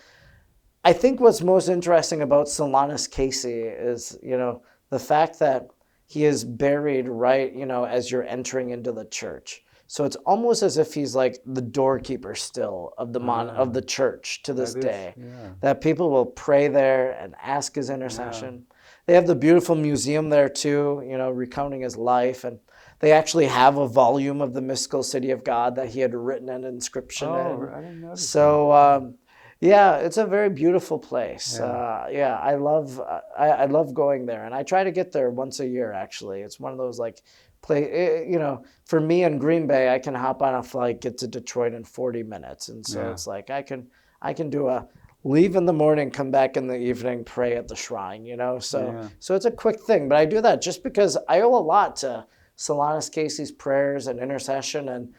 I think what's most interesting about Solanus Casey is, the fact that he is buried right, as you're entering into the church. So it's almost as if he's like the doorkeeper still of of the church to this day. That people will pray there and ask his intercession. They have the beautiful museum there too, recounting his life, and they actually have a volume of the Mystical City of God that he had written an inscription in. I didn't notice So yeah, it's a very beautiful place. I love going there, and I try to get there once a year. Actually, it's one of those like for me in Green Bay, I can hop on a flight, get to Detroit in 40 minutes. And so it's like I can do a leave in the morning, come back in the evening, pray at the shrine, So it's a quick thing. But I do that just because I owe a lot to Solanus Casey's prayers and intercession. And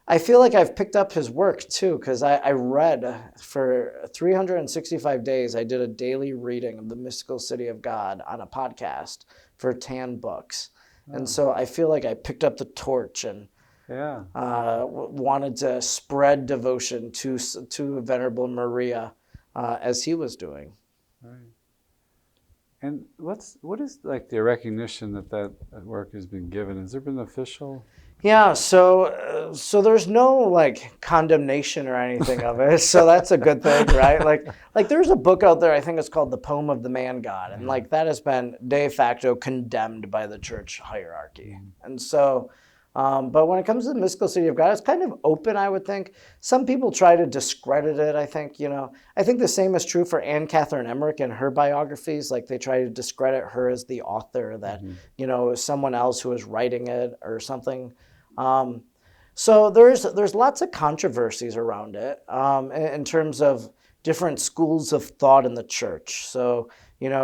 I feel like I've picked up his work too, because I read for 365 days, I did a daily reading of the Mystical City of God on a podcast for TAN Books. And so I feel like I picked up the torch and wanted to spread devotion to Venerable Maria as he was doing. Right. And what is like the recognition that work has been given? Has there been official? Yeah, so there's no like condemnation or anything of it, so that's a good thing, right? Like there's a book out there, I think it's called The Poem of the Man God, and like that has been de facto condemned by the church hierarchy. And so, but when it comes to the Mystical City of God, it's kind of open, I would think. Some people try to discredit it, I think, I think the same is true for Anne Catherine Emmerich in her biographies. Like they try to discredit her as the author, that, someone else who was writing it or something. So there's lots of controversies around it in terms of different schools of thought in the church. So,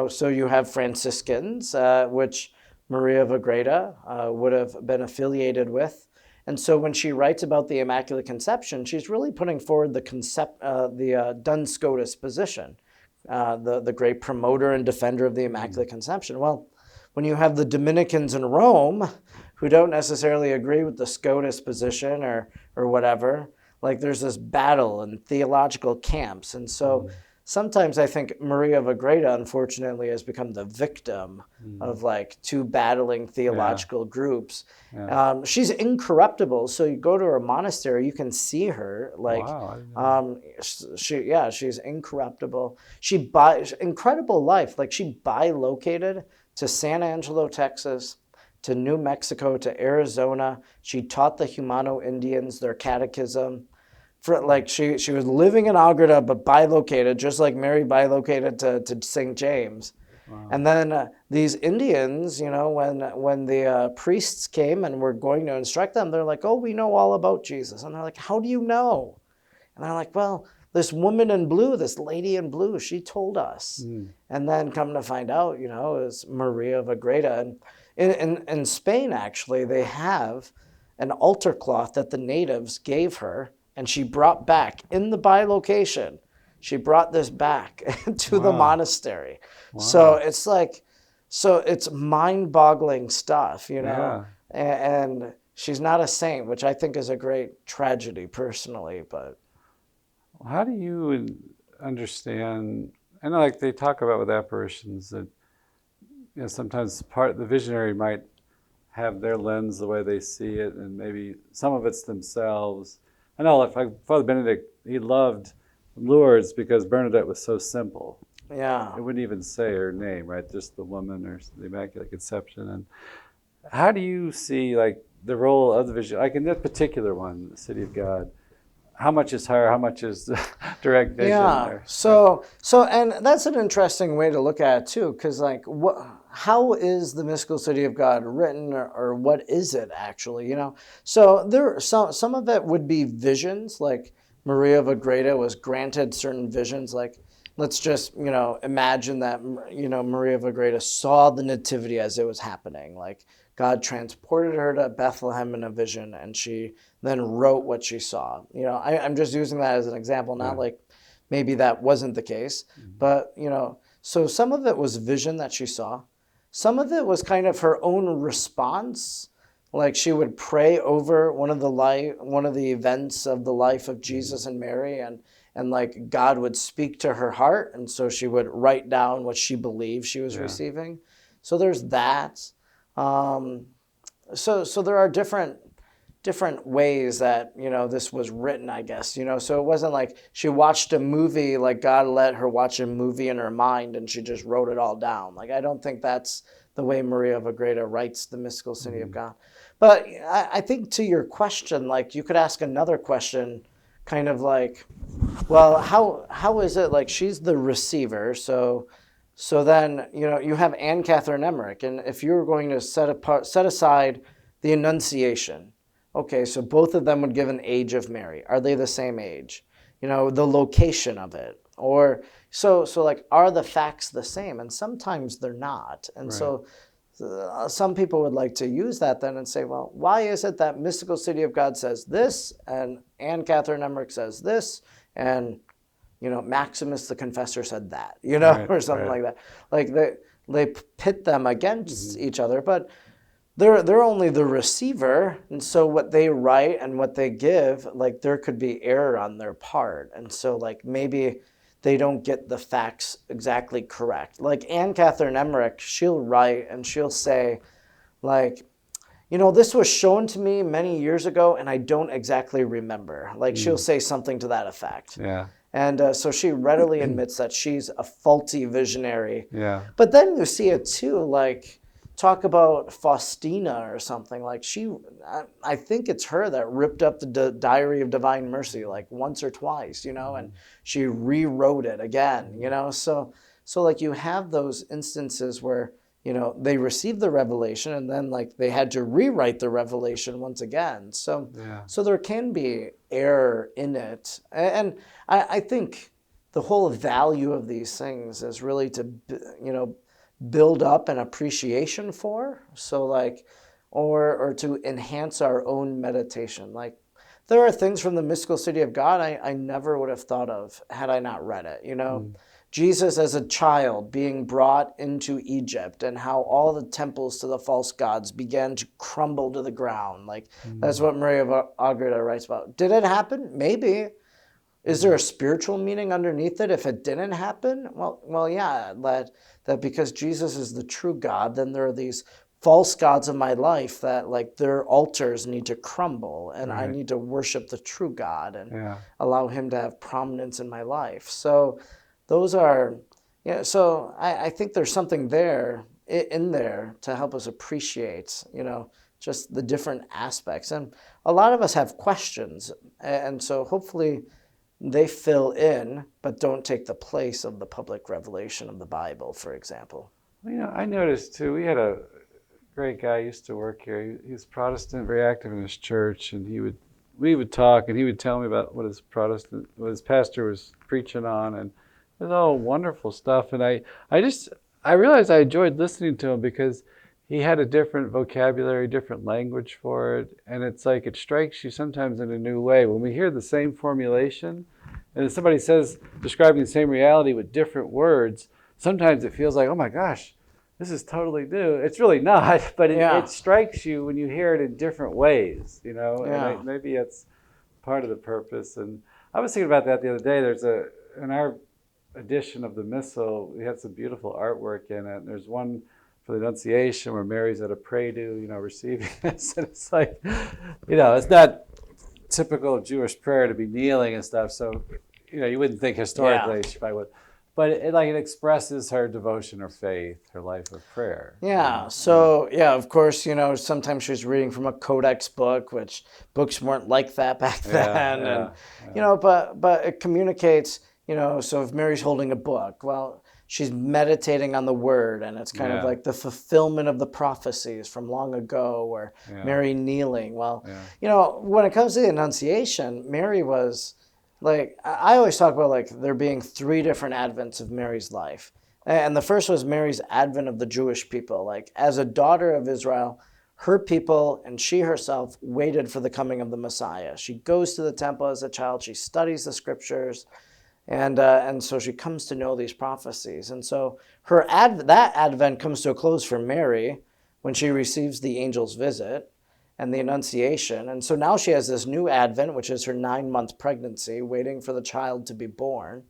so you have Franciscans, which Maria of Agreda would have been affiliated with. And so when she writes about the Immaculate Conception, she's really putting forward the Duns Scotus position, the great promoter and defender of the Immaculate Conception. Well, when you have the Dominicans in Rome who don't necessarily agree with the Scotus position or whatever, like there's this battle and theological camps. And so sometimes I think Maria of Agreda, unfortunately, has become the victim of like two battling theological groups. Yeah. She's incorruptible. So you go to her monastery, you can see her. Like, Wow. I didn't know she's incorruptible. Incredible life. Like she bilocated to San Angelo, Texas, to New Mexico, to Arizona. She taught the Humano Indians their catechism. For like she was living in Agreda but bilocated, just like Mary bilocated to St. James. Wow. And then these Indians, you know, when the priests came and were going to instruct them, they're like, "Oh, we know all about Jesus." And they're like, "How do you know?" And they're like, "Well, this woman in blue, this lady in blue, she told us." And then come to find out, you know, is Maria of Agreda. And in Spain, actually, they have an altar cloth that the natives gave her, and she brought back in the bilocation. She brought this back to the monastery. Wow. So it's like, so it's mind-boggling stuff, you know. And she's not a saint, which I think is a great tragedy personally. But how do you understand? I know, like they talk about with apparitions that, you know, sometimes the visionary might have their lens the way they see it, and maybe some of it's themselves. I know, like Father Benedict, he loved Lourdes because Bernadette was so simple. yeah, It wouldn't even say her name, right? Just the woman or the Immaculate Conception. And how do you see like the role of the vision, like in that particular one, the City of God? How much is her? How much is direct vision? yeah. So and that's an interesting way to look at it too, because like how is the mystical city of God written, or what is it actually? You know, so there some of it would be visions, like Maria of Agreda was granted certain visions, like let's just, you know, imagine that, you know, Maria of Agreda saw the nativity as it was happening, like God transported her to Bethlehem in a vision, and she then wrote what she saw. You know, I'm just using that as an example, not like maybe that wasn't the case, but, you know, so some of it was vision that she saw. Some of it was kind of her own response. Like she would pray over one of the events of the life of Jesus and Mary, and like God would speak to her heart, and so she would write down what she believed she was receiving. So there's that. So there are different ways that, you know, this was written, I guess, you know. So it wasn't like she watched a movie, like God let her watch a movie in her mind and she just wrote it all down. Like I don't think that's the way Maria of Agreda writes the mystical city of God. But I think to your question, like you could ask another question, kind of like, well, how is it like she's the receiver? So then, you know, you have Anne Catherine Emmerich, and if you're going to set aside the Annunciation, okay, so both of them would give an age of Mary. Are they the same age? You know, the location of it, or so like, are the facts the same? And sometimes they're not. And so some people would like to use that then and say, well, why is it that Mystical City of God says this, and Anne Catherine Emmerich says this, and, you know, Maximus the Confessor said that, you know, or something like that. Like they pit them against each other, but they're only the receiver, and so what they write and what they give, like there could be error on their part, and so like maybe they don't get the facts exactly correct. Like Anne Catherine Emmerich, she'll write and she'll say, like, you know, this was shown to me many years ago and I don't exactly remember. Like she'll say something to that effect. Yeah. And so she readily admits that she's a faulty visionary. Yeah. But then you see it too, like talk about Faustina or something. Like I think it's her that ripped up the Diary of Divine Mercy like once or twice, you know, and she rewrote it again, you know. So like you have those instances where, you know, they received the revelation and then like they had to rewrite the revelation once again. So there can be error in it. And I think the whole value of these things is really to, you know, build up an appreciation for. So like, or to enhance our own meditation. Like, there are things from the mystical city of God I never would have thought of had I not read it. You know, Jesus as a child being brought into Egypt and how all the temples to the false gods began to crumble to the ground. Like, that's what Mary of Agreda writes about. Did it happen? Maybe. Is there a spiritual meaning underneath it if it didn't happen? Well, yeah, that because Jesus is the true God, then there are these false gods of my life that like their altars need to crumble, and I Right. need to worship the true God and Yeah. allow him to have prominence in my life. So those are, yeah, so I think there's something there in there to help us appreciate, just the different aspects. And a lot of us have questions. And so hopefully they fill in, but don't take the place of the public revelation of the Bible, for example. Well, I noticed too, we had a great guy used to work here. He was Protestant, very active in his church, and we would talk, and he would tell me about what his pastor was preaching on, and it was all wonderful stuff. And I realized I enjoyed listening to him because he had a different vocabulary, different language for it, and it's like it strikes you sometimes in a new way. When we hear the same formulation, and if somebody says describing the same reality with different words, sometimes it feels like, oh my gosh, this is totally new. It's really not, but it strikes you when you hear it in different ways, Yeah. and maybe it's part of the purpose. And I was thinking about that the other day. In our edition of the Missal, we had some beautiful artwork in it. And there's one for the Annunciation where Mary's at a pray-do, receiving this. And it's like, it's not typical Jewish prayer to be kneeling and stuff. So, you wouldn't think historically she probably would. But it expresses her devotion or faith, her life of prayer. Yeah. So, of course, sometimes she's reading from a codex book, which books weren't like that back then. And, but it communicates, so if Mary's holding a book, well, she's meditating on the word, and it's kind of like the fulfillment of the prophecies from long ago, or Mary kneeling. Well, when it comes to the Annunciation, Mary was, like, I always talk about like there being 3 different advents of Mary's life. And the first was Mary's advent of the Jewish people. Like, as a daughter of Israel, her people and she herself waited for the coming of the Messiah. She goes to the temple as a child. She studies the scriptures. And so she comes to know these prophecies. And so that advent comes to a close for Mary when she receives the angel's visit and the Annunciation. And so now she has this new advent, which is her 9-month pregnancy, waiting for the child to be born.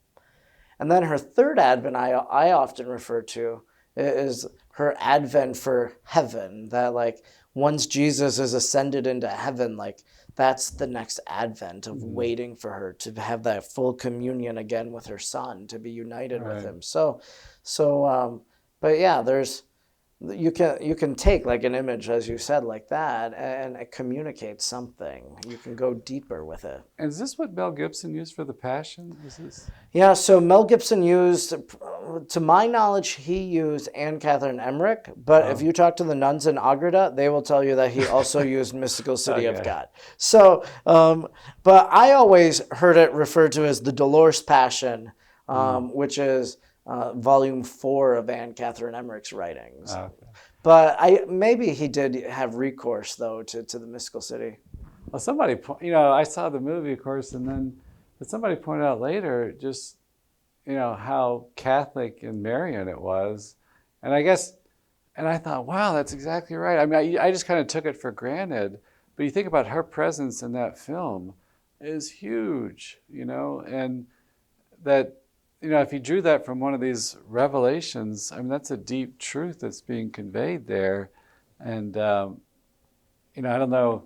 And then her third advent, I often refer to, is her advent for heaven, that like once Jesus is ascended into heaven, like that's the next advent of waiting for her to have that full communion again with her son, to be united with him. But yeah, you can take like an image, as you said, like that, and it communicates something. You can go deeper with it. And is this what Mel Gibson used for the Passion? Yeah, so Mel Gibson used, to my knowledge, he used Anne Catherine Emmerich, but if you talk to the nuns in Agreda, they will tell you that he also used Mystical City of God. So, but I always heard it referred to as the Dolores Passion, which is volume 4 of Anne Catherine Emmerich's writings. Okay. But maybe he did have recourse, though, to the Mystical City. Well, somebody, I saw the movie, of course, but somebody pointed out later just, how Catholic and Marian it was. And I thought, wow, that's exactly right. I mean, I just kind of took it for granted. But you think about her presence in that film is huge, and that, if you drew that from one of these revelations, I mean, that's a deep truth that's being conveyed there. And, I don't know.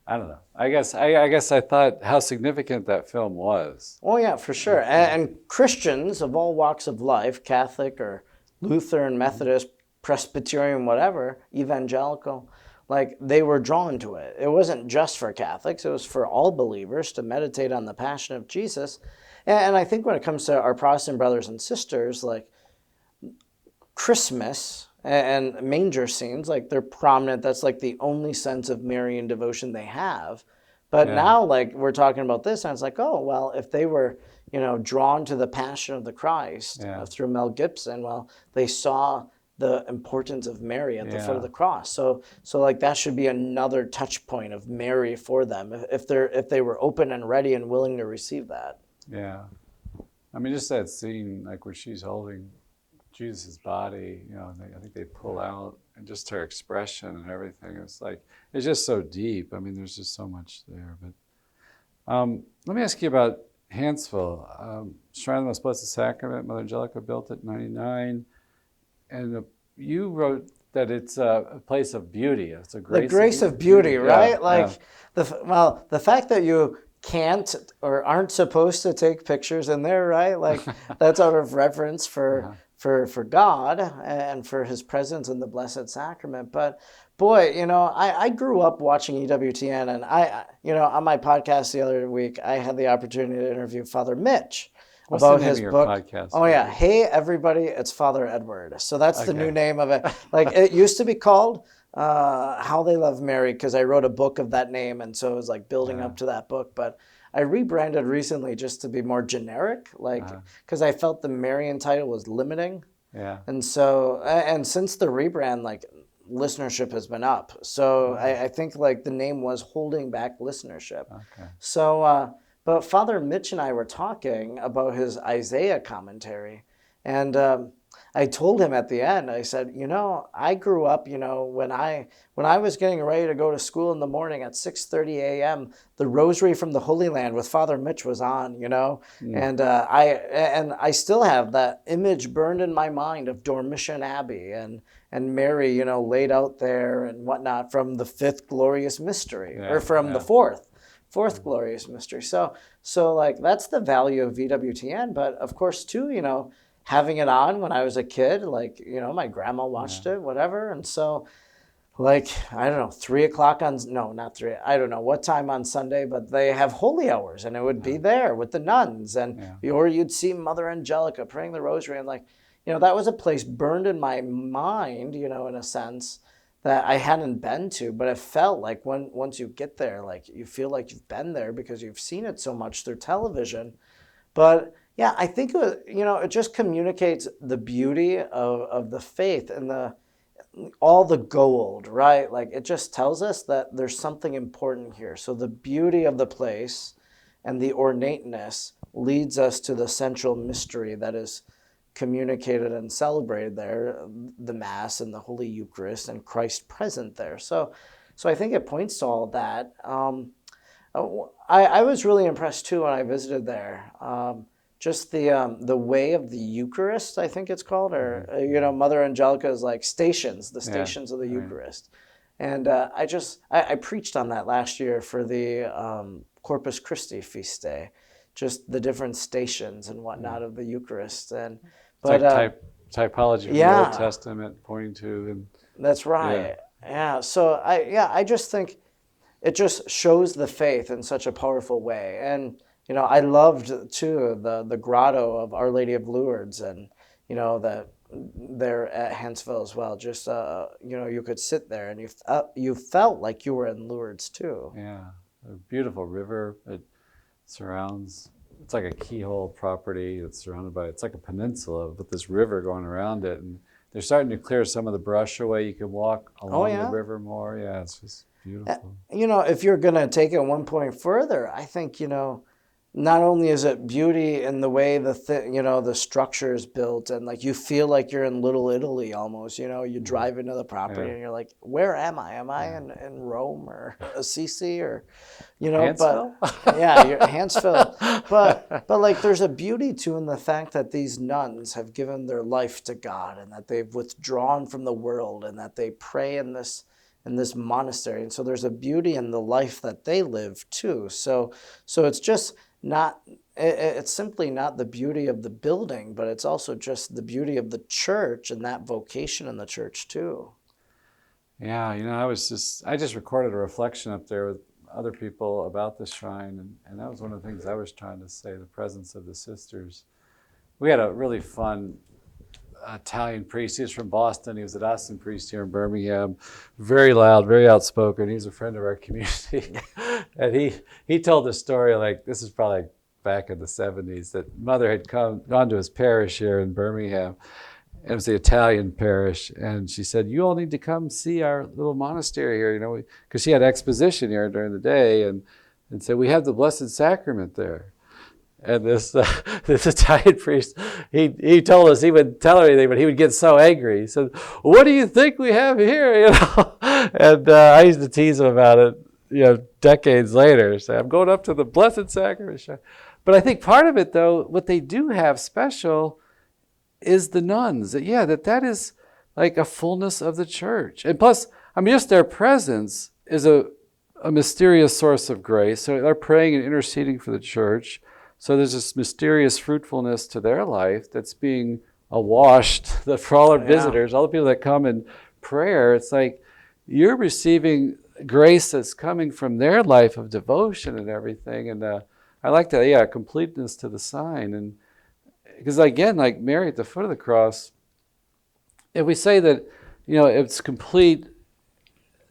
I guess I thought how significant that film was. Oh, yeah, for sure. And Christians of all walks of life, Catholic or Lutheran, Methodist, Presbyterian, whatever, evangelical, like they were drawn to it. It wasn't just for Catholics. It was for all believers to meditate on the passion of Jesus. And I think when it comes to our Protestant brothers and sisters, like Christmas and manger scenes, like they're prominent. That's like the only sense of Marian devotion they have. But now, like, we're talking about this, and it's like, oh, well, if they were, drawn to the passion of the Christ through Mel Gibson, well, they saw the importance of Mary at the foot of Yeah. the cross. So like that should be another touch point of Mary for them if they were open and ready and willing to receive that. Yeah. I mean, just that scene, like where she's holding Jesus' body, and I think they pull out, and just her expression and everything. It's just so deep. I mean, there's just so much there. But let me ask you about Hansville. Shrine of the Most Blessed Sacrament, Mother Angelica built it in 99. And you wrote that it's a place of beauty. It's a The grace of beauty, right? Yeah. The fact that you can't or aren't supposed to take pictures in there, right? Like that's out of reverence for God and for His presence in the Blessed Sacrament. But boy, I grew up watching EWTN, and on my podcast the other week, I had the opportunity to interview Father Mitch What's the about name his of your book. podcast? Oh yeah, hey everybody, it's Father Edward. So that's the Okay. new name of it. Like it used to be called How They Love Mary, because I wrote a book of that name, and so it was like building up to that book. But I rebranded recently just to be more generic, like because I felt the Marian title was limiting. Yeah. And so, and since the rebrand, like listenership has been up. So I think like the name was holding back listenership. Okay. So, but Father Mitch and I were talking about his Isaiah commentary. And I told him at the end, I said, I grew up, when I was getting ready to go to school in the morning at 6:30 a.m., the Rosary from the Holy Land with Father Mitch was on, and I still have that image burned in my mind of Dormition Abbey and Mary, laid out there and whatnot from the fifth glorious mystery, or from the fourth glorious mystery. So like that's the value of EWTN. But of course too, having it on when I was a kid, like, my grandma watched it, whatever. And so like, I don't know, 3 o'clock not 3, I don't know what time on Sunday, but they have holy hours and it would be there with the nuns or you'd see Mother Angelica praying the rosary. And like, that was a place burned in my mind, in a sense that I hadn't been to, but it felt like once you get there, like you feel like you've been there because you've seen it so much through television. But yeah, I think it just communicates the beauty of the faith and all the gold, right? Like it just tells us that there's something important here. So the beauty of the place and the ornateness leads us to the central mystery that is communicated and celebrated there, the Mass and the Holy Eucharist and Christ present there. So I think it points to all that. I was really impressed too when I visited there. Just the way of the Eucharist, I think it's called, or Mother Angelica is like stations, the stations of the Eucharist. And I preached on that last year for the Corpus Christi feast day, just the different stations and whatnot of the Eucharist. And It's like typology from the Old Testament pointing to. And that's right. Yeah. So I just think it just shows the faith in such a powerful way. And I loved too the grotto of Our Lady of Lourdes, and that there at Hansville as well. Just you could sit there and you felt like you were in Lourdes too. Yeah, a beautiful river that surrounds. It's like a keyhole property that's surrounded by. It's like a peninsula with this river going around it, and they're starting to clear some of the brush away. You can walk along the river more. Yeah, it's just beautiful. If you're gonna take it one point further, I think not only is it beauty in the way the structure is built, and like you feel like you're in Little Italy almost. You drive into the property and you're like, where am I? Am I in Rome or Assisi or, Hansville? But you're Hansville. But like there's a beauty too in the fact that these nuns have given their life to God and that they've withdrawn from the world and that they pray in this monastery. And so there's a beauty in the life that they live too. So it's just it's simply not the beauty of the building, but it's also just the beauty of the church and that vocation in the church too. Yeah, I just recorded a reflection up there with other people about the shrine, and that was one of the things I was trying to say, the presence of the sisters. We had a really fun Italian priest. He was from Boston. He was a Dawson priest here in Birmingham. Very loud, very outspoken. He's a friend of our community. And he told the story, like, this is probably back in the 70s, that Mother had gone to his parish here in Birmingham. it was the Italian parish, and she said, "You all need to come see our little monastery here, because she had exposition here during the day, and said we have the Blessed Sacrament there." And this this Italian priest, he told us he wouldn't tell her anything, but he would get so angry. He said, "What do you think we have here?" And I used to tease him about it, decades later. Say, "I'm going up to the Blessed Sacrament." But I think part of it, though, what they do have special is the nuns. That is like a fullness of the church. And plus, just their presence is a mysterious source of grace. So they're praying and interceding for the church. So there's this mysterious fruitfulness to their life that's being awashed for all our visitors, all the people that come in prayer. It's like you're receiving grace that's coming from their life of devotion and everything. And I like that, completeness to the sign. And because again, like Mary at the foot of the cross, if we say that, it's complete,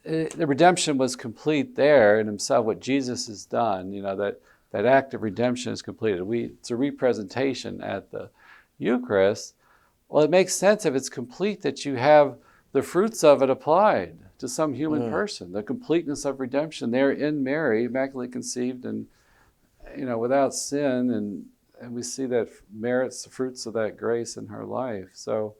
the redemption was complete there in himself, what Jesus has done, that act of redemption is completed. It's a representation at the Eucharist. Well, it makes sense if it's complete that you have the fruits of it applied to some human person, the completeness of redemption there in Mary, immaculately conceived and, without sin, and we see that merits the fruits of that grace in her life. So,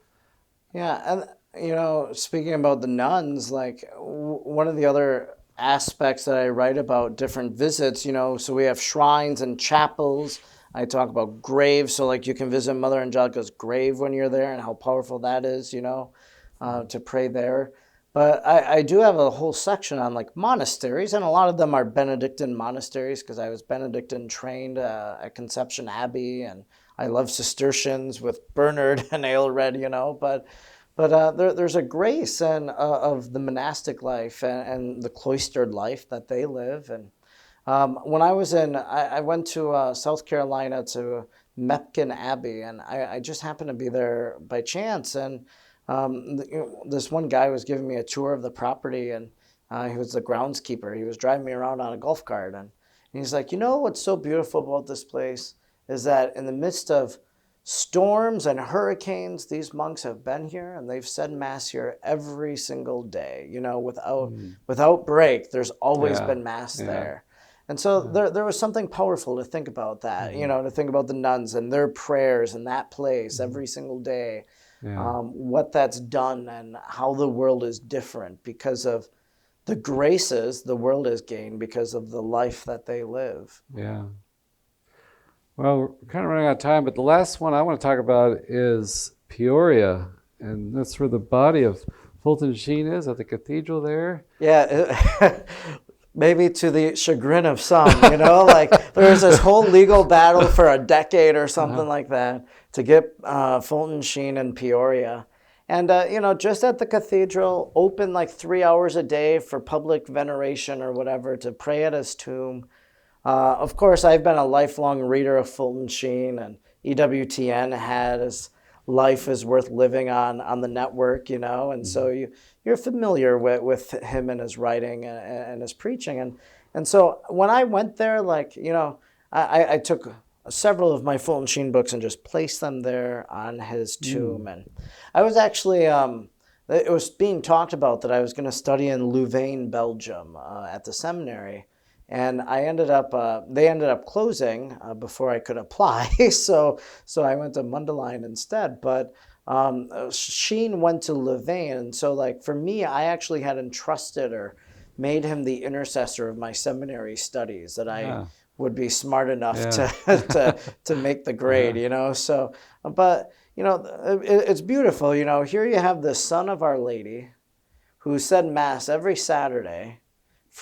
yeah, and speaking about the nuns, like one of the other aspects that I write about different visits, so we have shrines and chapels. I talk about graves, so like you can visit Mother Angelica's grave when you're there and how powerful that is, to pray there. But I do have a whole section on like monasteries, and a lot of them are Benedictine monasteries because I was Benedictine trained at Conception Abbey, and I love Cistercians with Bernard and Aelred, But there's a grace of the monastic life and the cloistered life that they live. And when I went to South Carolina to Mepkin Abbey, and I just happened to be there by chance. And this one guy was giving me a tour of the property, and he was the groundskeeper. He was driving me around on a golf cart, and he's like, what's so beautiful about this place is that in the midst of storms and hurricanes, these monks have been here and they've said mass here every single day, without break. There's always been mass there. And so there was something powerful to think about that, to think about the nuns and their prayers in that place every single day, what that's done and how the world is different because of the graces the world has gained because of the life that they live. Yeah. Well, we're kind of running out of time, but the last one I want to talk about is Peoria, and that's where the body of Fulton Sheen is, at the cathedral there. Yeah, maybe to the chagrin of some, like there was this whole legal battle for a decade or something like that to get Fulton Sheen in Peoria. And, just at the cathedral, open like 3 hours a day for public veneration or whatever, to pray at his tomb. Of course, I've been a lifelong reader of Fulton Sheen, and EWTN had his Life is Worth Living on the network, and so you're familiar with him and his writing and his preaching. And so when I went there, I took several of my Fulton Sheen books and just placed them there on his tomb. And I was actually, it was being talked about that I was going to study in Louvain, Belgium at the seminary. And they ended up closing before I could apply. So I went to Mundelein instead. But Sheen went to Louvain. And so for me, I actually had entrusted or made him the intercessor of my seminary studies, that I would be smart enough to make the grade, So, but, it's beautiful. Here you have the son of Our Lady who said Mass every Saturday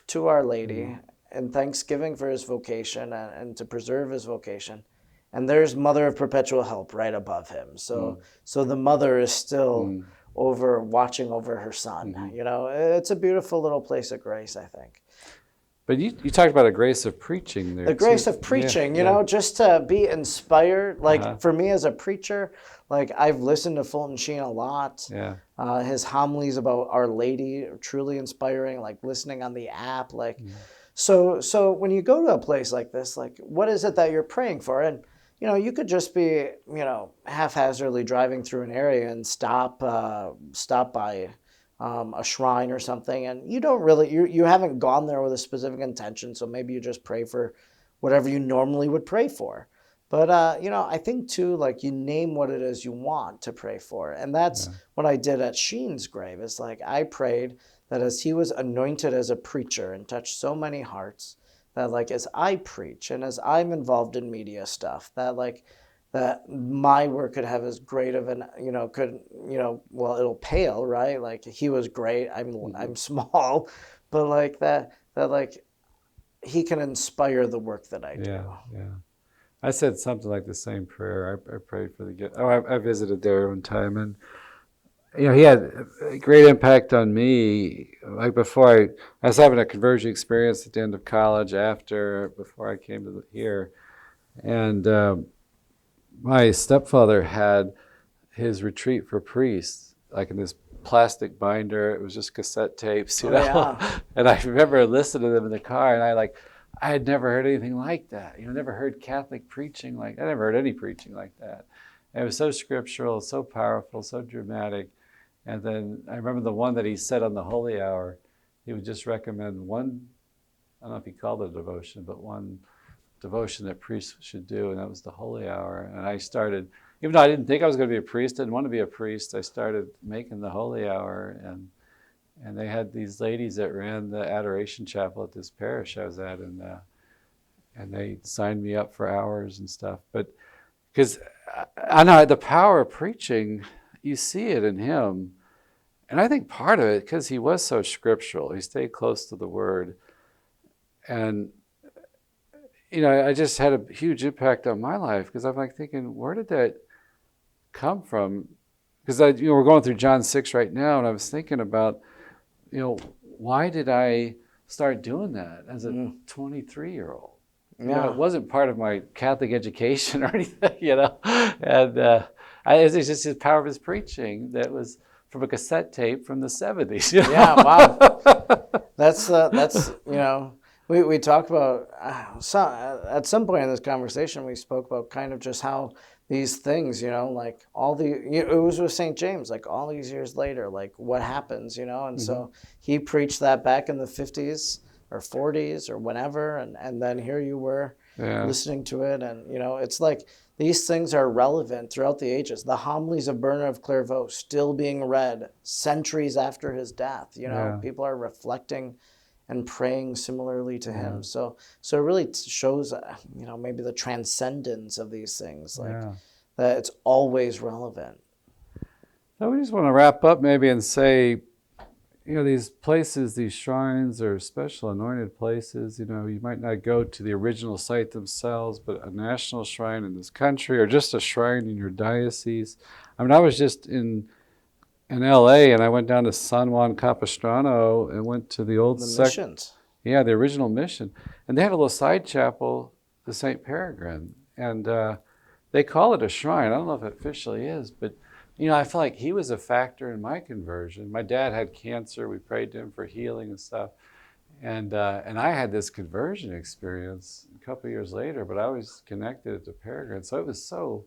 to Our Lady, and thanksgiving for his vocation and to preserve his vocation. And there's Mother of Perpetual Help right above him. So the mother is still watching over her son. It's a beautiful little place of grace, I think. But you talked about a grace of preaching there. The grace of preaching, just to be inspired. For me as a preacher, I've listened to Fulton Sheen a lot. Yeah. His homilies about Our Lady are truly inspiring, listening on the app, So when you go to a place like this, what is it that you're praying for? And, you could just be, haphazardly driving through an area and stop by a shrine or something, and you don't really, you haven't gone there with a specific intention, so maybe you just pray for whatever you normally would pray for. But I think too, like, you name what it is you want to pray for, and that's Yeah. what I did at Sheen's grave. It's like I prayed that as he was anointed as a preacher and touched so many hearts, that like as I preach and as I'm involved in media stuff, that like that my work could have as great of an, well, it'll pale, right? Like he was great. I'm small, but like that like he can inspire the work that I do. Yeah, yeah. I said something like the same prayer. I prayed for the gift. I visited there one time, and he had a great impact on me. Like before, I was having a conversion experience at the end of college. Before I came to here, and my stepfather had his retreat for priests, like in this plastic binder. It was just cassette tapes, you know. Yeah. And I remember listening to them in the car, and I had never heard anything like that. Never heard Catholic preaching I never heard any preaching like that. And it was so scriptural, so powerful, so dramatic. And then I remember the one that he said on the Holy Hour. He would just recommend one, I don't know if he called it a devotion, but one devotion that priests should do, and that was the Holy Hour. And I started, even though I didn't think I was going to be a priest, didn't want to be a priest, I started making the Holy Hour. And they had these ladies that ran the Adoration Chapel at this parish I was at, and they signed me up for hours and stuff. But because I know the power of preaching, you see it in him. And I think part of it, because he was so scriptural, he stayed close to the Word. And, I just had a huge impact on my life, because I'm like thinking, where did that come from? Because we're going through John 6 right now, and I was thinking about, why did I start doing that as a 23-year-old? Yeah. It wasn't part of my Catholic education or anything, And it's just the power of his preaching that was from a cassette tape from the 70s. Yeah, wow. That's we talk about at some point in this conversation we spoke about kind of just how these things, like it was with St. James, like all these years later, like what happens, and so he preached that back in the 50s or 40s or whenever, and then here you were listening to it, and it's like these things are relevant throughout the ages. The homilies of Bernard of Clairvaux still being read centuries after his death. People are reflecting and praying similarly to him. So it really shows, maybe the transcendence of these things, like that it's always relevant. So we just want to wrap up maybe and say, these places, these shrines are special anointed places. You might not go to the original site themselves, but a national shrine in this country or just a shrine in your diocese. I was just in LA, and I went down to San Juan Capistrano and went to the old missions. Yeah, the original mission. And they had a little side chapel, the St. Peregrine. And they call it a shrine. I don't know if it officially is, but I feel like he was a factor in my conversion. My dad had cancer. We prayed to him for healing and stuff. And I had this conversion experience a couple of years later, but I was connected to Peregrine. So it was so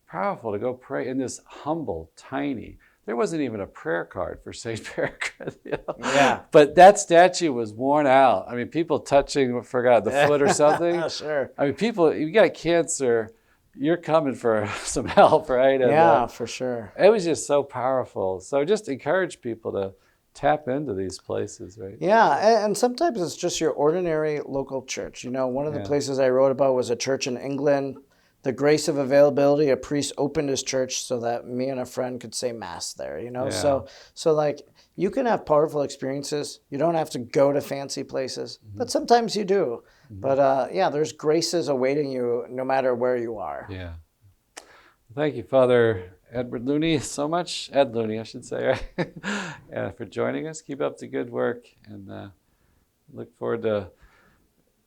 powerful to go pray in this humble, tiny, there wasn't even a prayer card for St. Peregrine. Yeah. But that statue was worn out. People touching, forgot, the foot or something. Sure. People, you got cancer, you're coming for some help, right? And, for sure. It was just so powerful. So just encourage people to tap into these places, right? Yeah, and sometimes it's just your ordinary local church. One of the places I wrote about was a church in England. The grace of availability, a priest opened his church so that me and a friend could say mass there, So like you can have powerful experiences. You don't have to go to fancy places, but sometimes you do. But there's graces awaiting you no matter where you are. Yeah. Thank you, Father Edward Looney, so much. Ed Looney, I should say, right? For joining us. Keep up the good work, and look forward to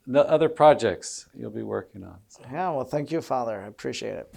the other projects you'll be working on. Yeah, well, thank you, Father. I appreciate it.